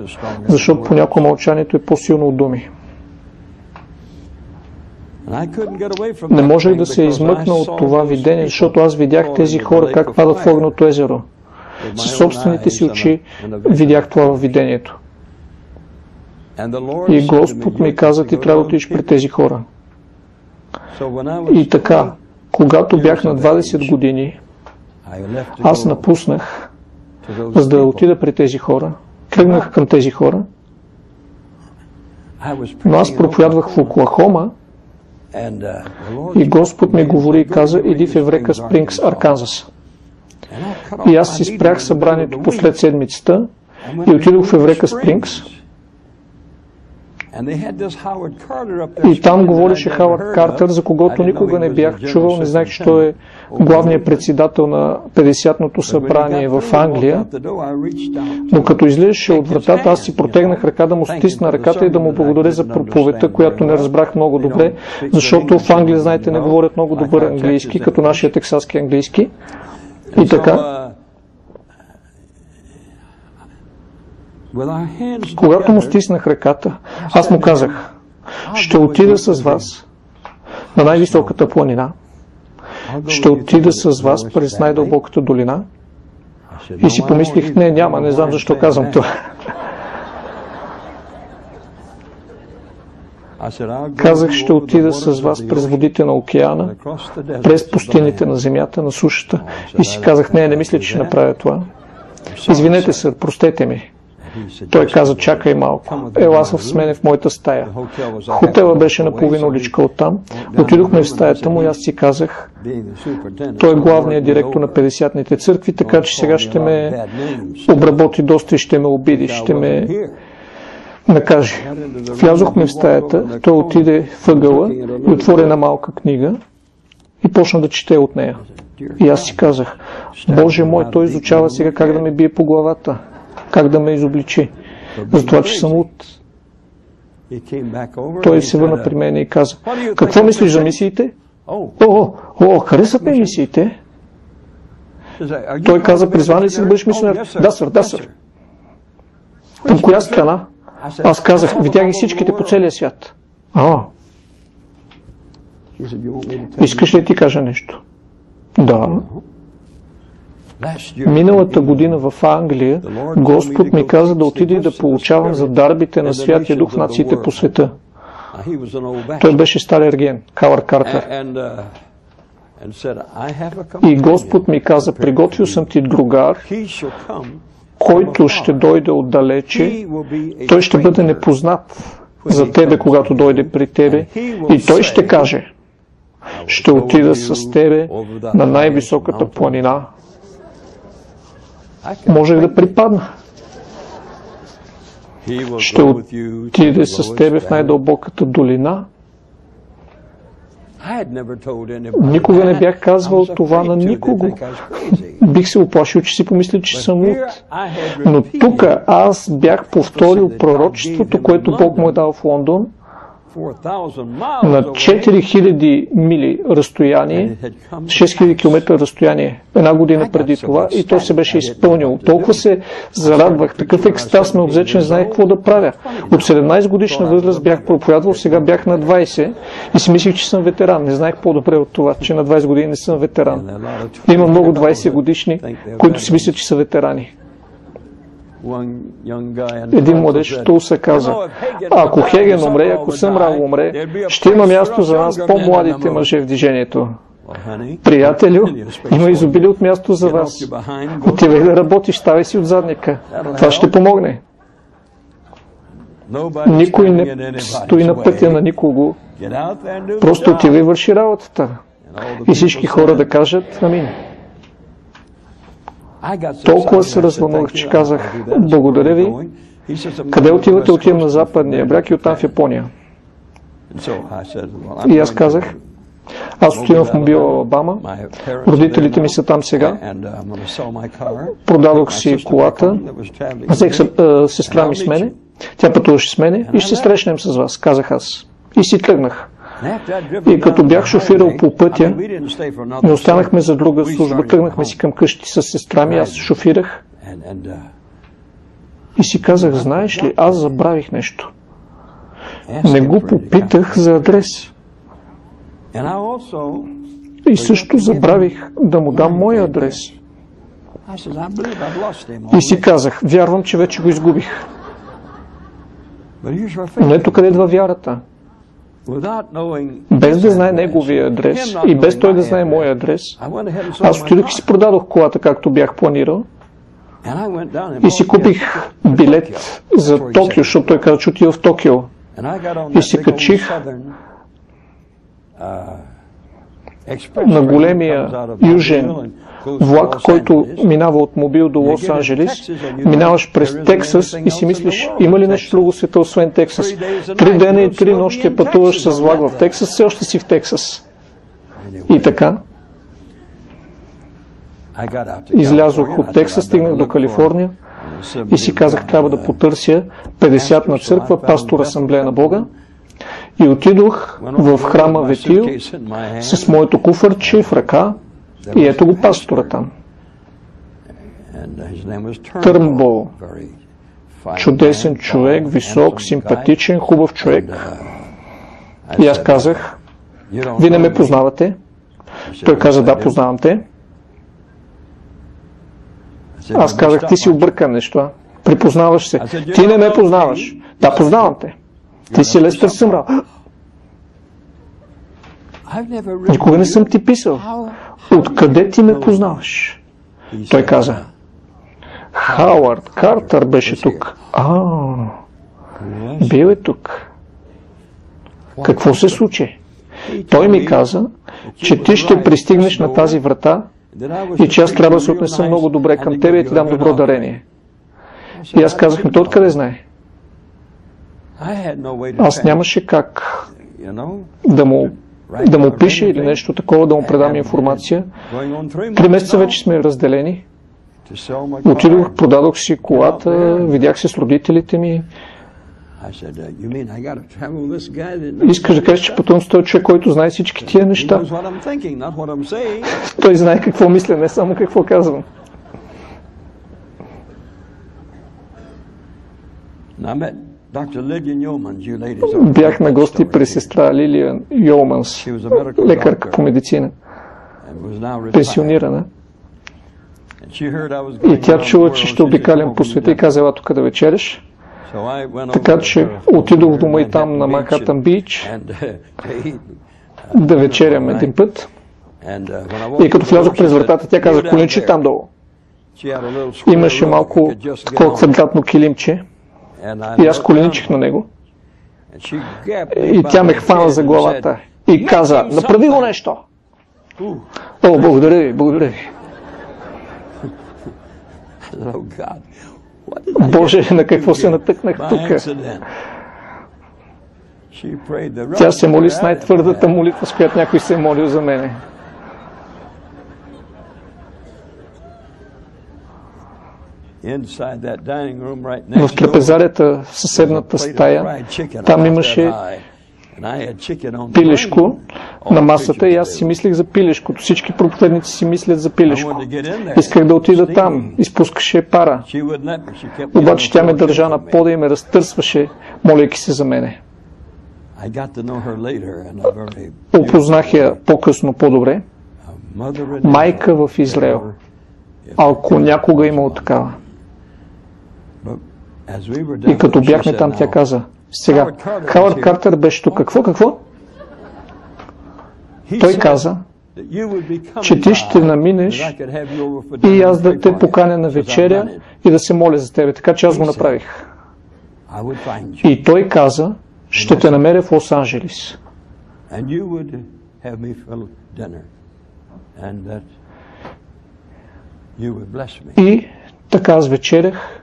защото понякога мълчанието е по-силно от думи. Не можех да се измъкна от това видение, защото аз видях тези хора как падат в огненото езеро. Със собствените си очи видях това във видението. И Господ ми каза, ти трябва да отидеш при тези хора. И така, когато бях на 20 години, аз напуснах, за да отида при тези хора тръгнах към тези хора, но аз проповядвах в Оклахома и Господ ми говори и каза, иди в Еврека Спрингс, Арканзас. И аз си спрях събранието послед седмицата и отидох в Еврека Спрингс. И там говореше Хауърд Картер, за когото никога не бях чувал, не знаех, че той е главният председател на 50-ното събрание в Англия. Но като излизаше от вратата, аз си протегнах ръка да му стисна ръката и да му благодаря за проповедта, която не разбрах много добре, защото в Англия, знаете, не говорят много добър английски, като нашия тексаски английски. И така, когато му стиснах ръката, аз му казах, ще отида с вас на най-високата планина, ще отида с вас през най-дълбоката долина. И си помислих, не знам защо казвам това. Казах, ще отида с вас през водите на океана, през пустините на земята, на сушата. И си казах, не мисля, че ще направя това. Извинете се, простете ми. Той каза, чакай малко. Ела с мене в моята стая. Хотела беше на половина уличка оттам. Отидохме в стаята му и аз си казах, той е главният директор на 50-ните църкви, така че сега ще ме обработи доста и ще ме обиди, ще ме накаже. Влязохме в стаята, той отиде в ъгъла и отвори една малка книга и почна да чете от нея. И аз си казах, Боже мой, той изучава сега как да ме бие по главата, как да ме изобличи, за това, че съм луд. Той се върна при мен и каза, какво мислиш за мисиите? Харесват ми мисиите. Той каза, призван ли си да бъдеш мисионер? Да, сър. Към коя страна? Аз казах, видях ги всичките по целия свят. Искаш ли да ти кажа нещо? Да. Миналата година в Англия Господ ми каза да отида и да получавам за дарбите на Святия Дух в нациите по света. Той беше стар ерген, Хауърд Картер. И Господ ми каза, приготвил съм ти другар, който ще дойде отдалече, той ще бъде непознат за тебе, когато дойде при тебе, и той ще каже, ще отида с тебе на най-високата планина. Можех да припадна. Ще отиде с тебе в най-дълбоката долина. Никога не бях казвал това на никого. Бих се оплашил, че си помисля, че съм луд. Но тук аз бях повторил пророчеството, което Бог му е дал в Лондон, на 4000 мили разстояние, 6000 км разстояние, една година преди това, и то се беше изпълнило. Толкова се зарадвах, такъв екстаз ме обзе, че не знаех какво да правя. От 17 годишна възраст бях проповядвал, сега бях на 20 и си мислих, че съм ветеран. Не знаех по-добре от това, че на 20 години не съм ветеран. Има много 20 годишни, които си мислят, че са ветерани. Един младеж в Тулса каза, ако Хеген умре, ако Съмрал умре, ще има място за нас по-младите мъже в движението. Приятелю, има изобилие от място за вас. Отивай да работиш, ставай си от задника. Това ще помогне. Никой не стои на пътя на никого. Просто отивай и върши работата. И всички хора да кажат амин. Толкова се развълнувах, че казах, благодаря ви. Къде отивате? Отивам на западния бряг и оттам в Япония. И аз казах, аз отивам в Мобил, Алабама. Родителите ми са там сега. Продадох си колата. Взех сестра ми с мене. Тя пътуваше с мене и ще се срещнем с вас, казах аз. И си тръгнах. И като бях шофирал по пътя, не останахме за друга служба, тръгнахме си към къщи с сестра ми, аз шофирах и си казах, знаеш ли, аз забравих нещо. Не го попитах за адрес. И също забравих да му дам моя адрес. И си казах, вярвам, че вече го изгубих. Но ето къде идва вярата. Без да знае неговия адрес и без той да знае моя адрес, аз отидох и си продадох колата, както бях планирал, И си купих билет за Токио, защото той каза, че отива в Токио. И се качих на големия южен влак, който минава от Мобил до Лос-Анджелес, минаваш през Тексас и си мислиш, има ли нещо друго света, освен Тексас? 3 дена и 3 нощи пътуваш с влак в Тексас, все още си в Тексас. И така, излязох от Тексас, стигнах до Калифорния и си казах, трябва да потърся 50-на църква, пастор Асамблея на Бога. И отидох в храма Ветил с моето куфърче в ръка и ето го пастора там. Търнбол. Чудесен човек, висок, симпатичен, хубав човек. И аз казах, вие не ме познавате? Той каза, да, познавам те. Аз казах, ти си объркан нещо. Припознаваш се. Ти не ме познаваш. Да, познавам те. Ти си Лестър Съмрал. Никога не съм ти писал. Откъде ти ме познаваш? Той каза, Хауърд Картер беше тук. Бил е тук. Какво се случи? Той ми каза, че ти ще пристигнеш на тази врата и че аз трябва да се отнеса много добре към тебе и ти дам добро дарение. И аз казах, той откъде знае? Аз нямаше как да му пише или нещо такова, да му предам информация. 3 месеца вече сме разделени. Отидох, продадох си колата, видях се с родителите ми. Искаш да кажеш, че пътувам с този човек, който знае всички тия неща. Той знае какво мисля, не само какво казвам. Бях на гости при сестра Лилиан Йолманс, лекарка по медицина, пенсионирана. И тя чула, че ще обикалям по света и каза, ела тук да вечеряш. Така че отидох в дома и там на Манхатън Бич да вечерям един път. И като влязох през вратата, тя каза, коленче там долу. Имаше малко такова квадратно килимче. И аз коленичих на него. И тя ме хвана за главата и каза, направи го нещо. О, благодаря ви, благодаря ви. Боже, на какво се натъкнах тук? Тя се моли с най-твърдата молитва, с която някой се е молил за мене. В трапезарията, в съседната стая, там имаше пилешко на масата и аз си мислех за пилешкото. Всички проповедници си мислят за пилешко. Исках да отида там, изпускаше пара. Обаче тя ме държа на пода и ме разтърсваше, молейки се за мене. Опознах я по-късно по-добре. Майка в Израел. Ако някога имало такава. И като бяхме там, тя каза, сега, Хауърд Картер беше тук. Какво? Той каза, че ти ще наминеш и аз да те поканя на вечеря и да се моля за тебе. Така че аз го направих. И той каза, ще те намеря в Лос-Анджелес. И така аз вечерях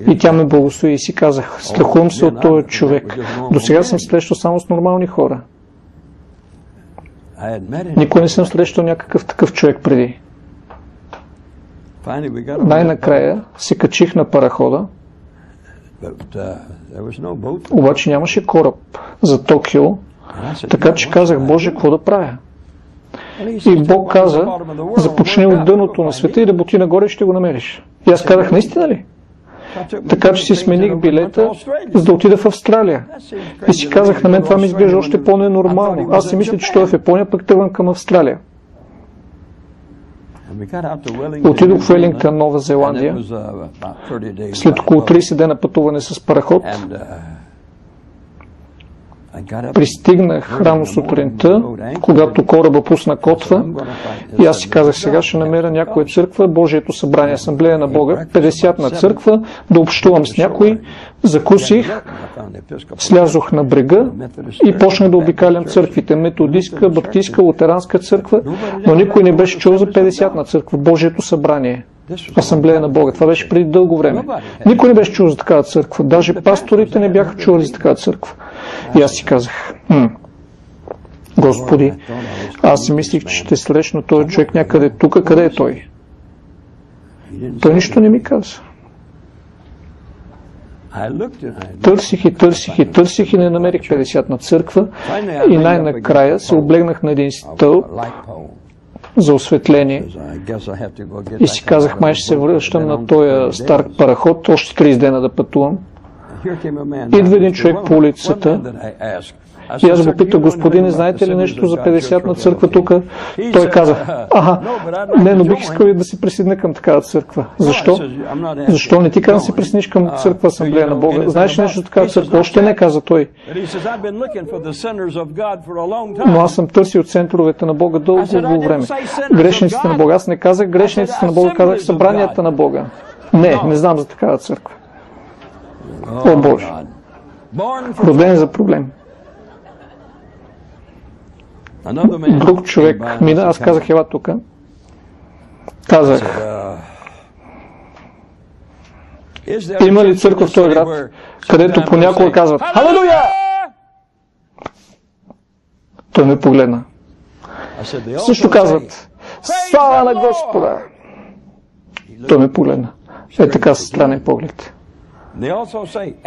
и тя ме благослови и си казах, страхувам се от този човек. До сега съм срещал само с нормални хора. Никой не съм срещал някакъв такъв човек преди. Най-накрая се качих на парахода, обаче нямаше кораб за Токио, така че казах, Боже, какво да правя? И Бог каза, започни от дъното на света и да бути нагоре, ще го намериш. И аз казах, наистина ли? Така че си смених билета, за да отида в Австралия. И си казах, на мен това ми изглежда още по-ненормално. Аз си мисля, че той е в Япония, пък тръгвам към Австралия. Отидох в Уелингтън, Нова Зеландия, след около 30 дена пътуване с параход. Пристигнах рано сутринта, когато кораба пусна котва, и аз си казах, сега ще намеря някоя църква, Божието събрание, асамблея на Бога, 50-на църква, да общувам с някой, закусих, слязох на брега и почнах да обикалям църквите, методистка, баптистка, лутеранска църква, но никой не беше чул за 50-на църква, Божието събрание, асамблея на Бога. Това беше преди дълго време. Никой не беше чул за такава църква, даже пасторите не бяха чували за такава църква. И аз си казах, Господи, аз си мислих, че ще срещна този човек някъде тук. Къде е той? Той нищо не ми каза. Търсих и не намерих 50-на църква и най-накрая се облегнах на един стълб за осветление и си казах, май ще се връщам на този стар параход, още 30 дена да пътувам. Идва един човек по улицата и аз го питах, господине, знаете ли нещо за 50-на църква тук? Той каза, не, но бих искал и да се присъединя към такава църква. Защо? Защо не ти казвам да се присъединиш към църква асамблея на Бога? Знаеш ли нещо за такава църква? Още не, каза той. Но аз съм търсил центровете на Бога дълго време. Грешниците на Бога. Аз не казах грешниците на Бога, казах събранията на Бога. Не знам за такава църква. О, Боже! Роден за проблем. Друг човек мина, аз казах, ела тук. Казах, има ли църква в този град, където понякога казват Халелуя! Той ме погледна. Също казват Слава на Господа! Той ме погледна. Е така със странен поглед.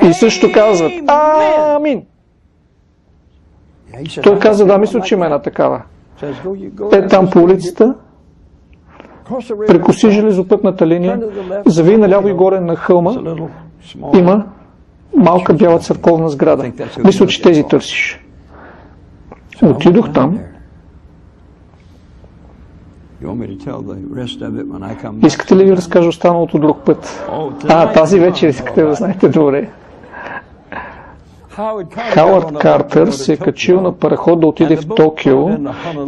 И също казват Амин! Той каза, да, мисля, че има една такава. Там по улицата, прекоси железопътната линия, зави наляво и горе на хълма, има малка бяла църковна сграда. Мисля, че тези търсиш. Отидох там. Искате ли ви разкажа останалото друг път? Тази вечер искате да знаете добре. Хауърд Картер се е качил на параход да отиде в Токио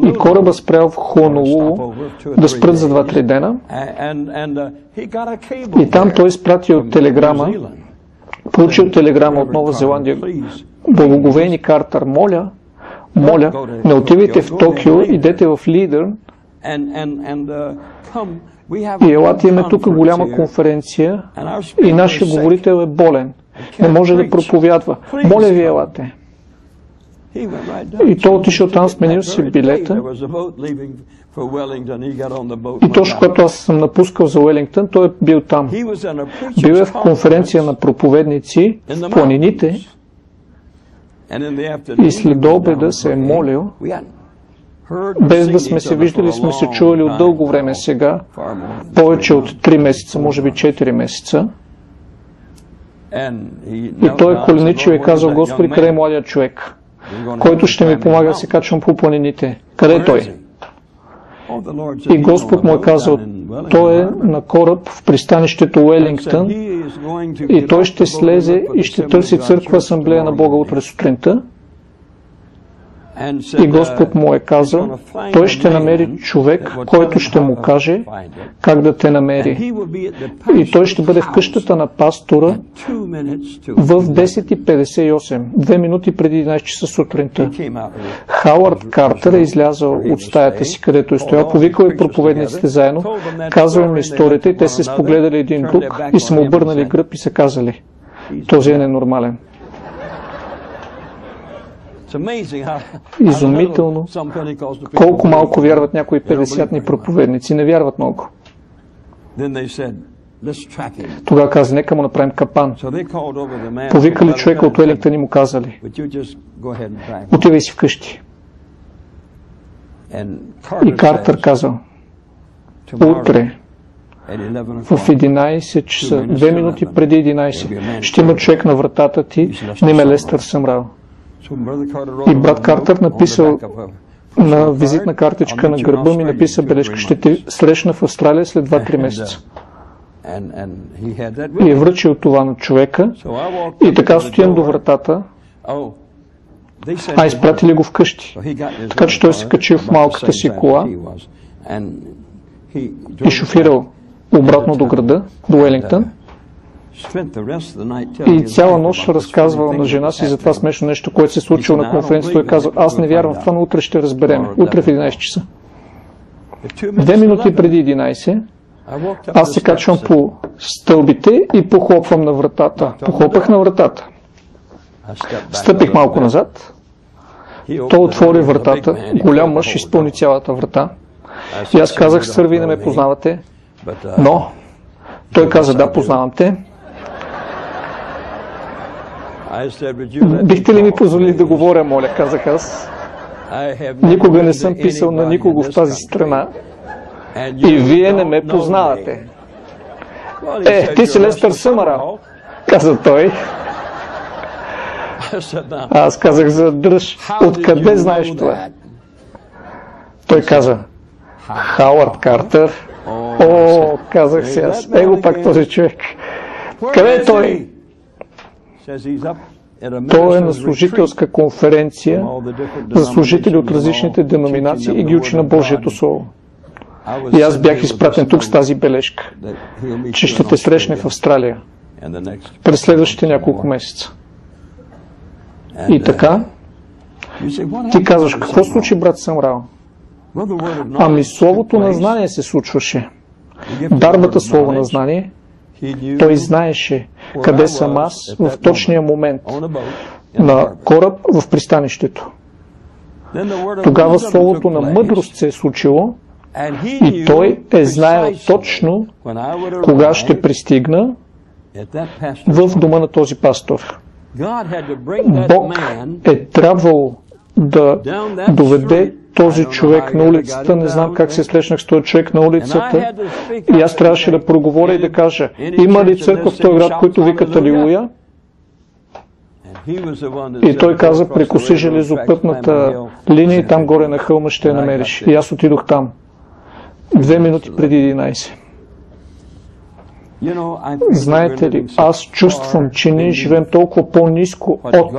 и кораба спрял в Хонолулу да спрат за 2-3 дена. И там той изпратил телеграма, получил телеграма от Нова Зеландия. Благоговейни Картер, моля, не отивайте в Токио, идете в Лидърн и елате, има тук голяма конференция и нашия говорител е болен. Не може да проповядва. Моля ви, елате. И той отишъл там, сменил си билета. И точно когато аз съм напускал за Уелингтън, той е бил там. Бил е в конференция на проповедници в планините и след обеда се е молил, без да сме се виждали, сме се чували от дълго време сега, повече от 3 месеца, може би 4 месеца. И той е коленичил и казал, Господи, къде е младият човек, който ще ми помага да се качвам по планините? Къде е той? И Господ му е казал, той е на кораб в пристанището Уелингтън и той ще слезе и ще търси църква асамблея на Бога утре сутринта. И Господ му е казал, той ще намери човек, който ще му каже как да те намери. И той ще бъде в къщата на пастора в 10:58, 2 минути преди 11 часа сутринта. Хауърд Картер е излязъл от стаята си, където е стоял, повикал и проповедниците заедно, казал им историята и те се спогледали един друг и са му обърнали гръб и са казали, този е ненормален. Изумително колко малко вярват някои 50-ни проповедници. Не вярват много. Тогава каза, нека му направим капан. Повикали човека от Уелингтън и му казали, отивай си вкъщи. И Картер казал, утре в 11 часа, 2 минути преди 11, ще има човек на вратата ти, име Лестър Съмрал. И брат Картер написал на визитна картичка на гърба ми, написа бележка, ще те срещна в Австралия след 2-3 месеца. И е връчил това на човека и така стоям до вратата а изпратили го вкъщи. Така че той се качил в малката си кола и шофирал обратно до града, до Уелингтън. И цяла нощ разказвал на жена си за това смешно нещо, което се случило на конференцията. Той казал: аз не вярвам в това, но утре ще разберем. Утре в 11 часа. 2 минути преди 11 аз се качвам по стълбите и похлопвам на вратата. Похлопах на вратата. Стъпих малко назад. Той отвори вратата. Голям мъж изпълни цялата врата. И аз казах: сър, вие не ме познавате. Но той каза: да, познавам те. Бихте ли ми позволили да говоря, моля, казах аз. Никога не съм писал на никого в тази страна и вие не ме познавате. Ти си Лестър Съмърал, каза той. Аз казах: задръж, откъде знаеш това? Той каза: Хауърд Картер. О, казах си аз, его пак този човек. Къде е той? Той е на служителска конференция за служители от различните деноминации и ги учи на Божието Слово. И аз бях изпратен тук с тази бележка, че ще те срещне в Австралия през следващите няколко месеца. И така, ти казваш: какво случи, брат Съмърал? Ами словото на знание се случваше. Дарбата слово на знание. Той знаеше къде съм аз в точния момент на кораб в пристанището. Тогава словото на мъдрост се е случило и той е знаел точно кога ще пристигна в дома на този пастор. Бог е трябвало да доведе този човек на улицата. Не знам как се срещнах с този човек на улицата. И аз трябваше да проговоря и да кажа: има ли църква в този град, който викат Алилуя? И той каза: прекоси железопътната линия и там горе на хълма ще я намериш. И аз отидох там. 2 минути преди 11. Знаете ли, аз чувствам, че ние живеем толкова по-ниско от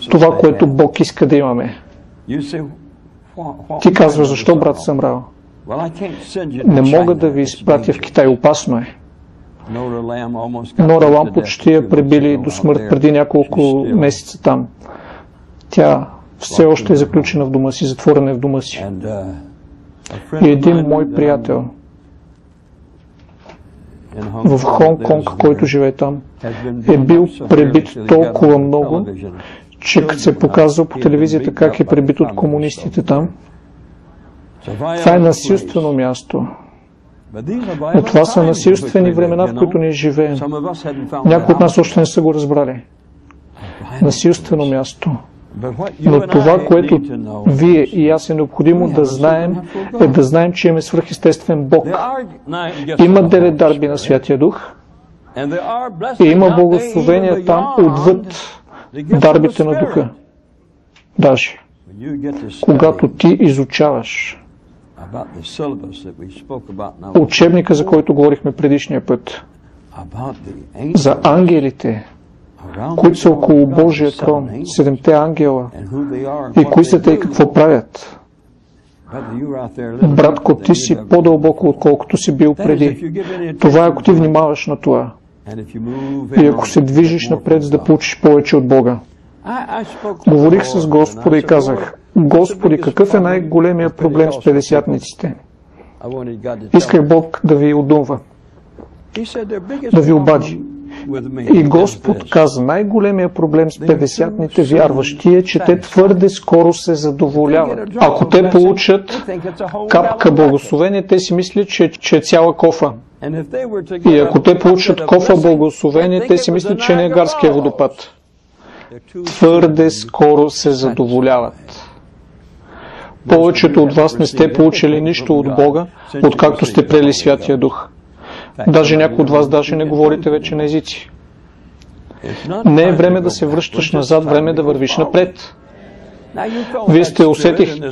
това, което Бог иска да имаме. Ти казваш: защо, брат Съмърал? Не мога да ви изпратя в Китай, опасно е. Нора Лам почти я пребили до смърт преди няколко месеца там. Тя все още е заключена в дома си, затворена в дома си. И един мой приятел в Хонг-Конг, който живее там, е бил пребит толкова много, че като се показва по телевизията как е пребит от комунистите там. Това е насилствено място. Но това са насилствени времена, в които ние живеем. Някои от нас още не са го разбрали. Насилствено място. Но това, което вие и аз е необходимо да знаем, е да знаем, че имаме свръхестествен Бог. Има 9 дарби на Святия Дух и има благословения там отвъд дарбите на Духа. Даже когато ти изучаваш учебника, за който говорихме предишния път, за ангелите, които са около Божия трон, 7-те ангела, и кои са те и какво правят. Братко, ти си по-дълбоко, отколкото си бил преди. Това е, ако ти внимаваш на това. И ако се движиш напред, за да получиш повече от Бога. Говорих с Господа и казах: Господи, какъв е най-големия проблем с петдесятниците? Исках Бог да ви удумва, да ви обади. И Господ каза: най-големия проблем с петдесятните вярващи е, че те твърде скоро се задоволяват. Ако те получат капка благословение, те си мислят, че е цяла кофа. И ако те получат кофа благословение, те си мислят, че не е гарския водопад. Твърде скоро се задоволяват. Повечето от вас не сте получили нищо от Бога, откакто сте приели Святия Дух. Даже някои от вас даже не говорите вече на езици. Не е време да се връщаш назад, време да вървиш напред.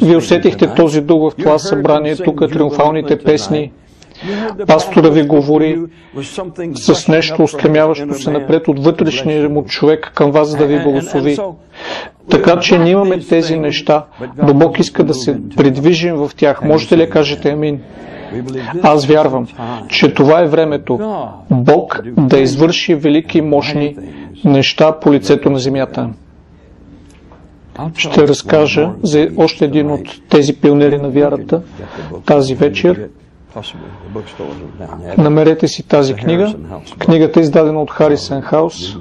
Вие усетихте този дух в това събрание, тук триумфалните песни. Пастора ви говори с нещо устремяващо се напред от вътрешния му човек към вас, за да ви благослови. Така че ние имаме тези неща, но Бог иска да се придвижим в тях. Можете ли да кажете амин? Аз вярвам, че това е времето Бог да извърши велики и мощни неща по лицето на земята. Ще разкажа за още един от тези пионери на вярата тази вечер. Намерете си тази книга. Книгата е издадена от Харисън Хаус.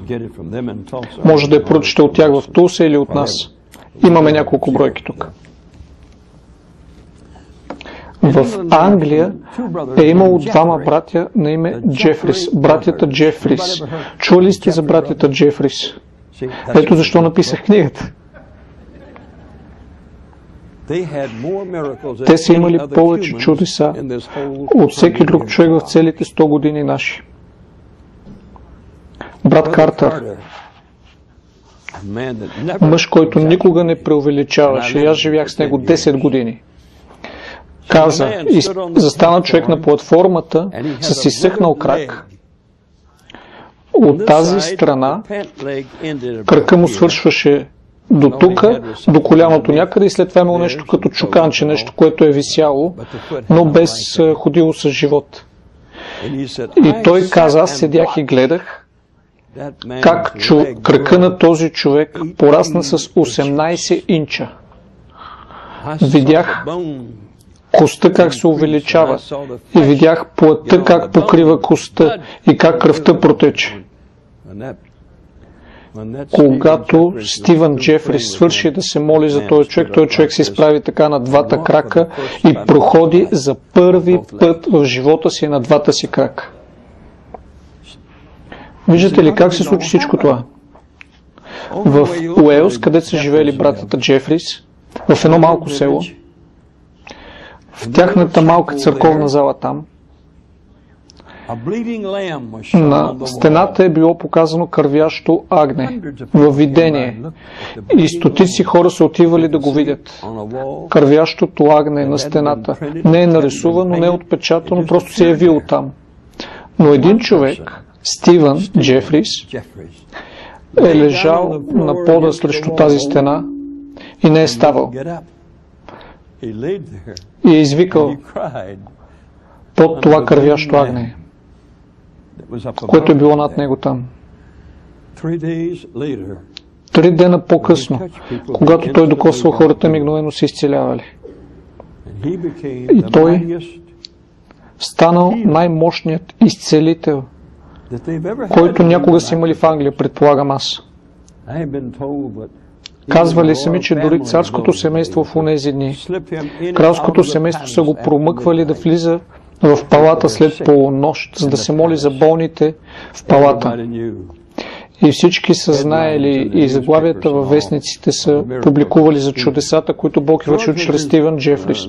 Може да я прочете от тях в Тулса или от нас. Имаме няколко бройки тук. В Англия е имало двама братя на име Джефрис. Братята Джефрис. Чули сте за братята Джефрис? Ето защо написах книгата. Те са имали повече чудеса от всеки друг човек в целите 100 години наши. Брат Картер, мъж, който никога не преувеличаваше, аз живях с него 10 години, каза, и застана човек на платформата с изсъхнал крак. От тази страна кръка му свършваше до тука, до коляното някъде и след това имало нещо като чуканче, нещо, което е висяло, но без ходило с живот. И той каза, аз седях и гледах как кръка на този човек порасна с 18 инча. Видях костта как се увеличава и видях плътта как покрива костта и как кръвта протече. Когато Стивън Джефрис свърши да се моли за този човек се изправи така на двата крака и проходи за първи път в живота си на двата си крака. Виждате ли как се случи всичко това? В Уелс, където са живели братята Джефрис, в едно малко село, в тяхната малка църковна зала там, на стената е било показано кървящо агне във видение и стотици хора са отивали да го видят. Кървящото агне на стената не е нарисувано, не е отпечатано, просто се е явило там. Но един човек, Стивън Джефрис, е лежал на пода срещу тази стена и не е ставал. И е извикал под това кървящо агне, което е било над него там. 3 дена по-късно, когато той докосвал хората, мигновено се изцелявали. И той станал най-мощният изцелител, който някога са имали в Англия, предполагам аз. Казвали са ми, че дори царското семейство в онези дни, кралското семейство са го промъквали да влиза в палата след полунощ, за да се моли за болните в палата. И всички са знаели и заглавията във вестниците са публикували за чудесата, които Бог е вършил чрез Стивън Джефрис.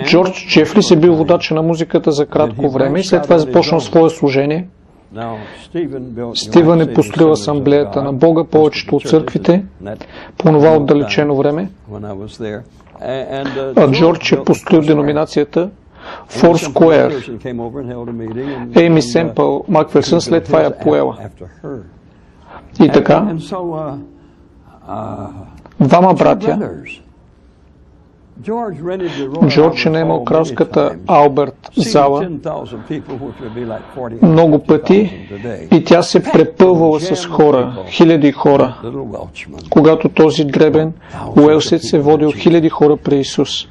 Джордж Джефрис е бил водача на музиката за кратко време и след това е започнал свое служение. Стивън е построил асамблеята на Бога, повечето от църквите, по това отдалечено време. А Джордж е построил деноминацията Foursquare. Ейми Семпъл Макферсън след това я поела. И така, двама братя, Джордж е наемал кралската Алберт зала много пъти и тя се препълвала с хора, хиляди хора, когато този дребен уелсец е водил хиляди хора при Исус.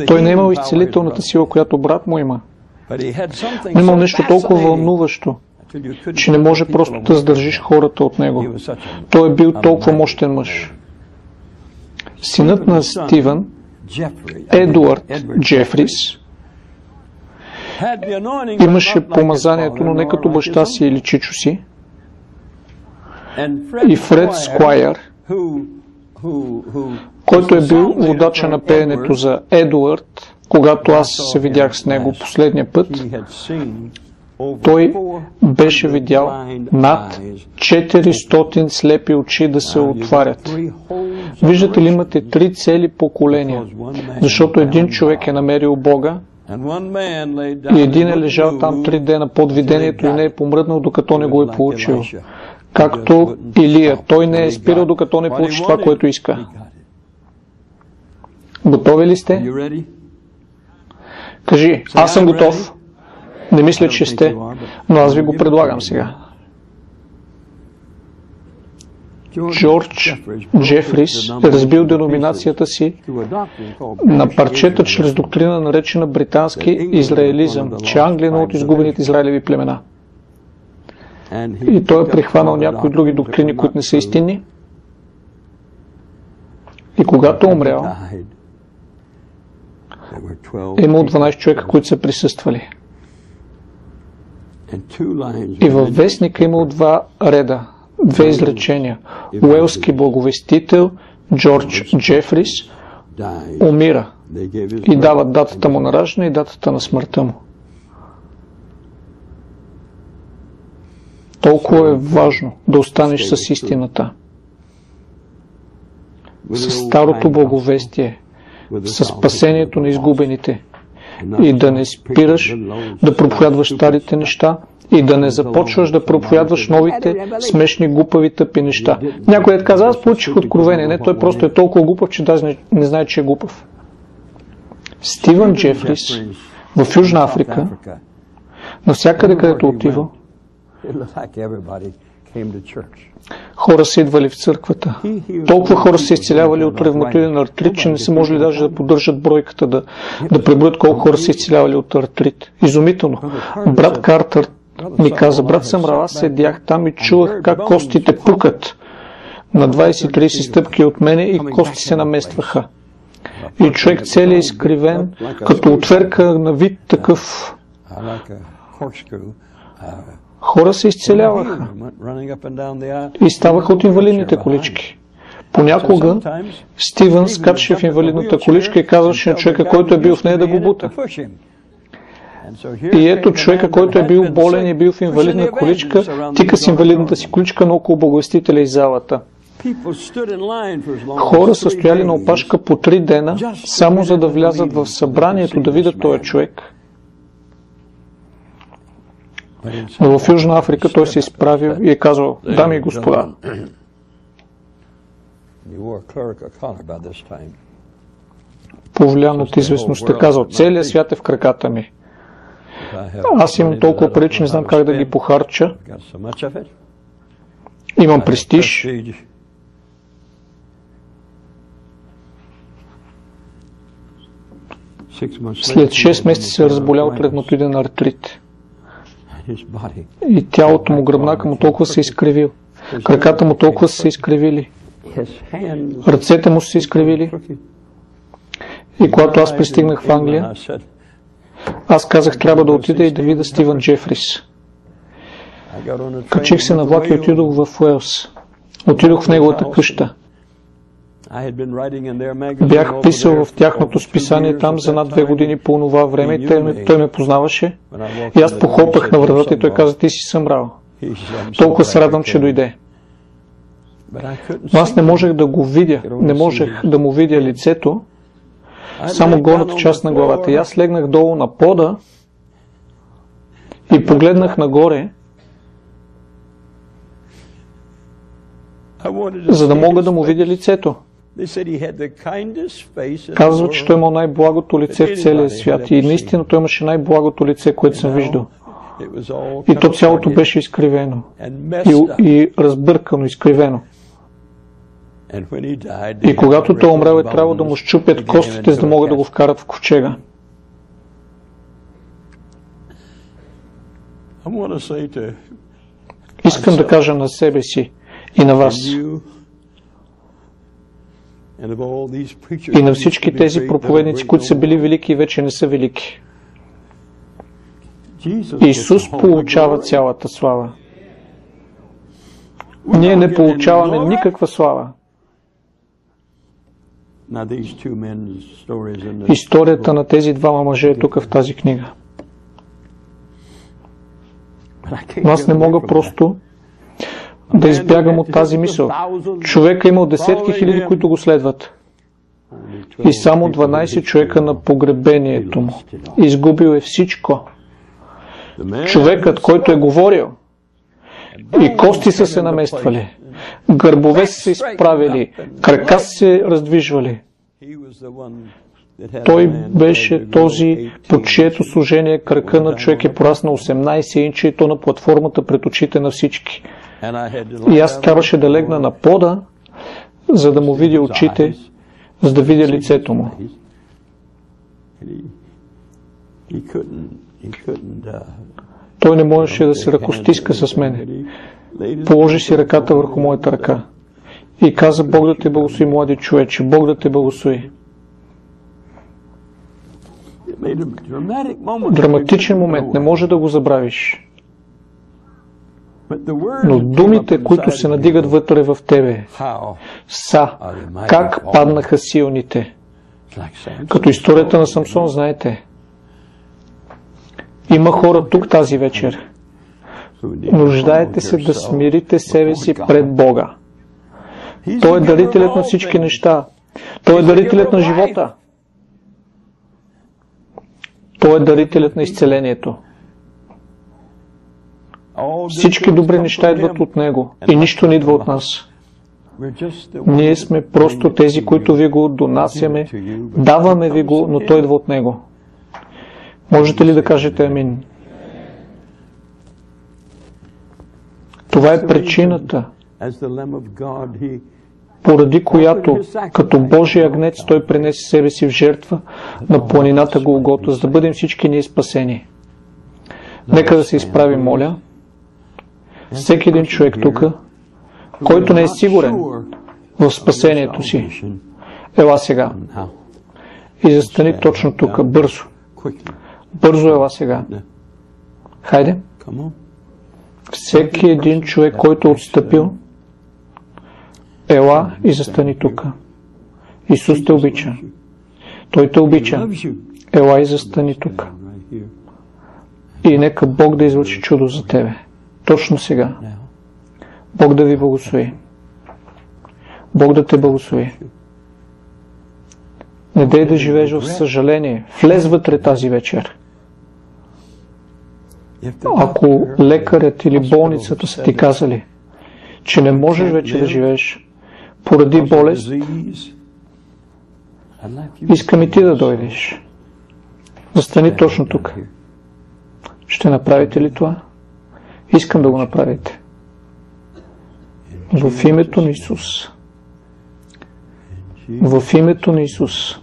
Той не е имал изцелителната сила, която брат му има. Но имал нещо толкова вълнуващо, че не може просто да задържиш хората от него. Той е бил толкова мощен мъж. Синът на Стивън, Едуард Джефрис, имаше помазанието, но не като баща си или чичо си. И Фред Сквайър, който е бил водача на пеенето за Едуард, когато аз се видях с него последния път, той беше видял над 400 слепи очи да се отварят. Виждате ли, имате 3 цели поколения, защото един човек е намерил Бога и един е лежал там 3 дена под видението и не е помръднал, докато не го е получил. както Илия. Той не е спирал, докато не получи това, което иска. Готови ли сте? Кажи, аз съм готов. Не мисля, че сте, но аз ви го предлагам сега. Джордж Джефрис е разбил деноминацията си на парчета чрез доктрина, наречена британски израелизъм, че Англия е едно от изгубените израелеви племена. И той е прихванал някои други доктрини, които не са истинни. И когато е умрял, е имал 12 човека, които са присъствали. И във вестника е имал 2 реда, 2 изречения. Уелски благовестител Джордж Джефрис умира и дава датата му на раждане и датата на смъртта му. Толкова е важно да останеш с истината, с старото благовестие, с спасението на изгубените и да не спираш да проповядваш старите неща и да не започваш да проповядваш новите, смешни, глупави, тъпи неща. Някой каза, аз получих откровение. Не, той просто е толкова глупав, че даже не знае, че е глупав. Стивън Джефрис в Южна Африка, навсякъде, където отива, хора са идвали в църквата. Толкова хора са изцелявали от ревматоиден артрит, че не са можели даже да поддържат бройката, да преброят колко хора са изцелявали от артрит. Изумително. Брат Картер ми каза, брат Съмрал, аз седях там и чувах как костите пукат на 20-30 стъпки от мене и кости се наместваха. И човек целият изкривен, като отверка на вид такъв. Хора се изцеляваха и ставаха от инвалидните колички. Понякога Стивън скачаше в инвалидната количка и казваше на човека, който е бил в нея, да го бута. И ето човека, който е бил болен и бил в инвалидна количка, тика с инвалидната си количка наоколо благовестителя и залата. Хора са стояли на опашка по 3 дена, само за да влязат в събранието, да видят този човек. Но в Южна Африка той се изправил и е казал, дами и господа, повлиян от известността, казал, целият свят е в краката ми. Аз имам толкова пари, че не знам как да ги похарча. Имам престиж. След 6 месеца се разболял от ревматоиден артрит. И тялото му, гръбнака му толкова се изкривил. Краката му толкова се изкривили. Ръцете му се изкривили. И когато аз пристигнах в Англия, аз казах, трябва да отида и да видя Стивън Джефрис. Качих се на влак и отидох в Уелс. Отидох в неговата къща. Бях писал в тяхното списание там за над 2 години по това време и той ме познаваше. И аз похлопах на вратата и той каза, ти си Съмрал. Толкова се радвам, че дойде. Но аз не можех да го видя, не можех да му видя лицето, само горната част на главата. И аз легнах долу на пода и погледнах нагоре, за да мога да му видя лицето. Казва, че той имал най-благото лице в целия свят. И наистина той имаше най-благото лице, което съм виждал. И то цялото беше изкривено. И разбъркано, изкривено. И когато той умрел, е трябвало да му счупят костите, за да могат да го вкарат в ковчега. Искам да кажа на себе си и на вас, и на всички тези проповедници, които са били велики и вече не са велики. Исус получава цялата слава. Ние не получаваме никаква слава. Историята на тези 2 мъже е тук в тази книга. Но аз не мога просто да избягам от тази мисъл. Човека имал десетки хиляди, които го следват. И само 12 човека на погребението му. Изгубил е всичко. Човекът, който е говорил, и кости са се намествали, гърбове са се изправили, крака са се раздвижвали. Той беше този, по чието служение кръка на човек е пораснал 18 инча и то на платформата пред очите на всички. И аз трябваше да легна на пода, за да му видя очите, за да видя лицето му. Той не можеше да се ръкостиска с мене. Положи си ръката върху моята ръка и каза: Бог да те благослови, млади човече, Бог да те благослови. Драматичен момент, не може да го забравиш. Но думите, които се надигат вътре в тебе, са: как паднаха силните. Като историята на Самсон, знаете. Има хора тук тази вечер. Нуждаете се да смирите себе си пред Бога. Той е дарителят на всички неща. Той е дарителят на живота. Той е дарителят на изцелението. Всички добри неща идват от Него и нищо не идва от нас. Ние сме просто тези, които ви го донасяме, даваме ви го, но той идва от Него. Можете ли да кажете амин? Това е причината, поради която, като Божий агнец, Той пренесе себе си в жертва на планината Голгота, за да бъдем всички ние спасени. Нека да се изправим, моля. Всеки един човек тук, който не е сигурен в спасението си, ела сега. И застани точно тук, бързо. Бързо ела сега. Хайде. Всеки един човек, който е отстъпил, ела и застани тук. Исус те обича. Той те обича. Ела и застани тук. И нека Бог да извърши чудо за тебе. Точно сега. Бог да ви благослови. Бог да те благослови. Не дай да живееш в съжаление. Влез вътре тази вечер. Ако лекарят или болницата са ти казали, че не можеш вече да живееш поради болест, искам и ти да дойдеш. Застани точно тук. Ще направите ли това? Искам да го направите. В името на Исус. В името на Исус.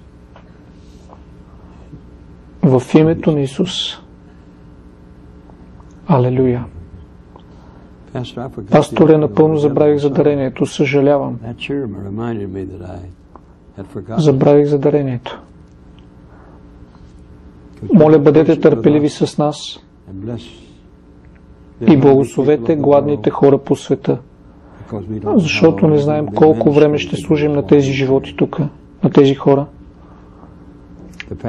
В името на Исус. Алелуя. Пасторе, напълно забравих за дарението. Съжалявам. Забравих за дарението. Моля, бъдете търпеливи с нас и благословете гладните хора по света. Защото не знаем колко време ще служим на тези животи тук, на тези хора.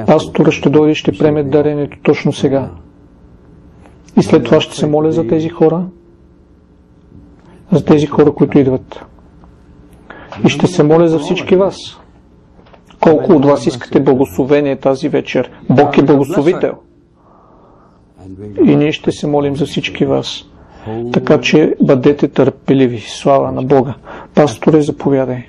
Пастора ще дойде и ще приеме дарението точно сега. И след това ще се моля за тези хора, които идват. И ще се моля за всички вас. Колко от вас искате благословение тази вечер? Бог е благословител. И ние ще се молим за всички вас. Така че бъдете търпеливи. Слава на Бога. Пасторе, заповядай.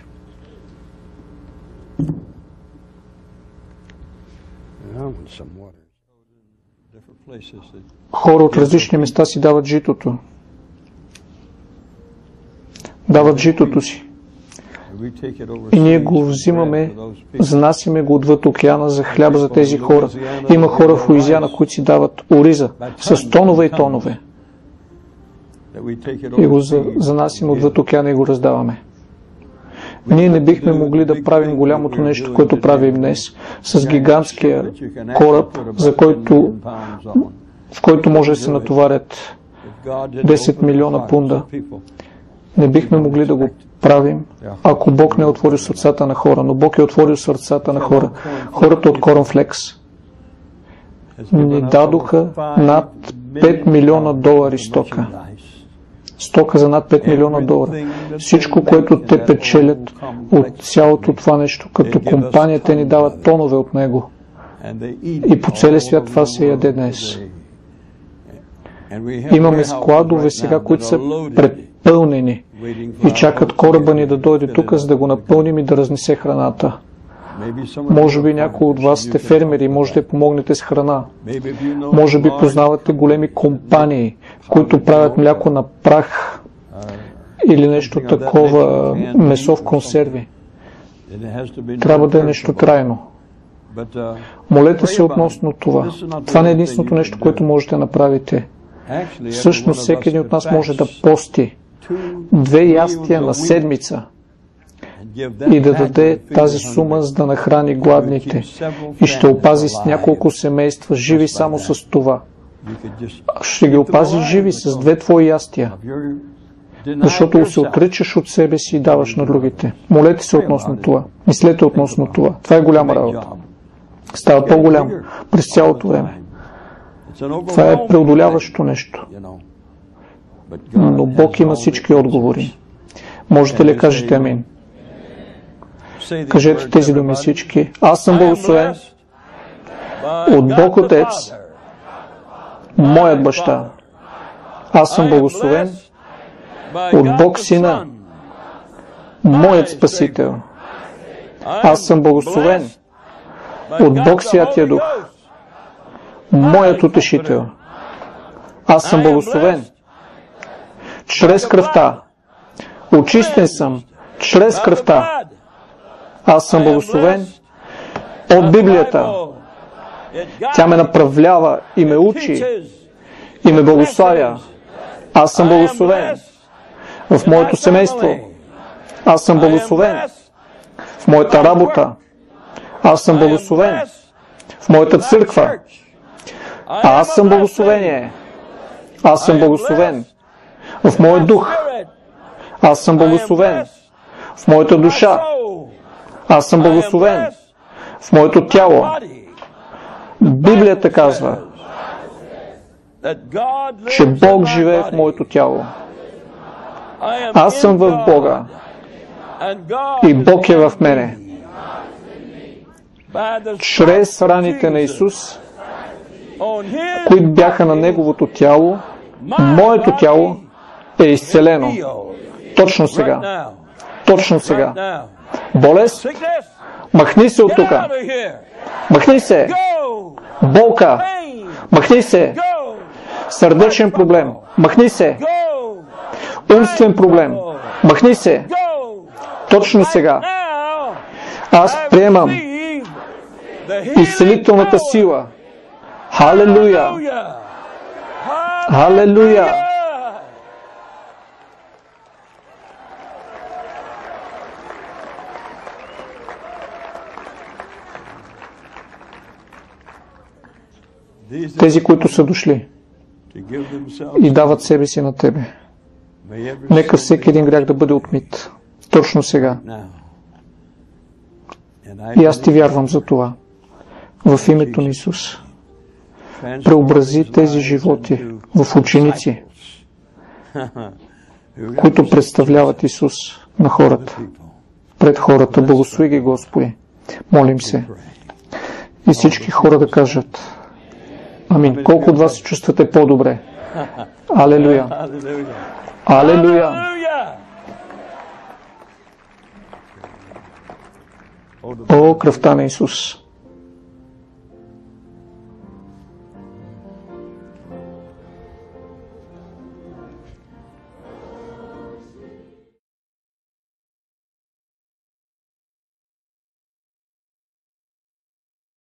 Хора от различни места си дават житото. Дават житото си. И ние го взимаме, занасяме го отвъд океана за хляб за тези хора. Има хора в Луизиана, които си дават ориза с тонове и тонове. И го занасяме отвъд океана и го раздаваме. Ние не бихме могли да правим голямото нещо, което правим днес, с гигантския кораб, в който може да се натоварят 10 милиона пунда. Не бихме могли да го правим, ако Бог не е отворил сърцата на хора. Но Бог е отворил сърцата на хора. Хората от Коронфлекс ни дадоха над 5 милиона долари стока. Стока за над 5 милиона долара. Всичко, което те печелят от цялото това нещо, като компания, те ни дават тонове от него. И по целия свят това се яде днес. Имаме складове сега, които са препълнени и чакат кораба ни да дойде тук, за да го напълним и да разнесе храната. Може би някои от вас сте фермери и можете да помогнете с храна. Може би познавате големи компании, които правят мляко на прах или нещо такова, месо в консерви. Трябва да е нещо трайно. Молете се относно това. Това не е единственото нещо, което можете да направите. Всъщност всеки един от нас може да пости 2 ястия на седмица и да даде тази сума, за да нахрани гладните и ще опази с няколко семейства живи само с това. Ще ги опази живи с 2 твои ястия, защото се отричаш от себе си и даваш на другите. Молете се относно това. Мислете относно това. Това е голяма работа. Става по-голям през цялото време. Това е преодоляващо нещо. Но Бог има всички отговори. Можете ли кажете амин? Кажете тези думи всички. Аз съм благословен от Бог Отец, моят баща. Аз съм благословен от Бог Сина, моят Спасител. Аз съм благословен от Бог Святия Дух, моят Утешител. Аз съм благословен чрез кръвта. Очистен съм чрез кръвта. Аз съм благословен от Библията. Тя ме направлява и ме учи и ме благославя. Аз съм благословен в моето семейство. Аз съм благословен в моята работа. Аз съм благословен в моята църква. Аз съм благословение. Аз съм благословен в моят дух. Аз съм благословен в моята душа. Аз съм благословен в моето тяло. Библията казва, че Бог живее в моето тяло. Аз съм в Бога и Бог е в мене. Чрез раните на Исус, които бяха на Неговото тяло, моето тяло е изцелено. Точно сега. Точно сега. Болест, махни се от тука. Махни се. Болка, махни се. Сърдечен проблем, махни се. Умствен проблем, махни се. Точно сега. Аз приемам изцелителната сила. Халелуя! Халелуя! Тези, които са дошли и дават себе си на Тебе. Нека всеки един грях да бъде отмит. Точно сега. И аз Ти вярвам за това. В името на Исус. Преобрази тези животи в ученици, които представляват Исус на хората. Пред хората. Благослови ги, Господи. Молим се. И всички хора да кажат амин. Колко от вас се чувствате по-добре? Алелуя! Алелуя! О, кръвта на Исус!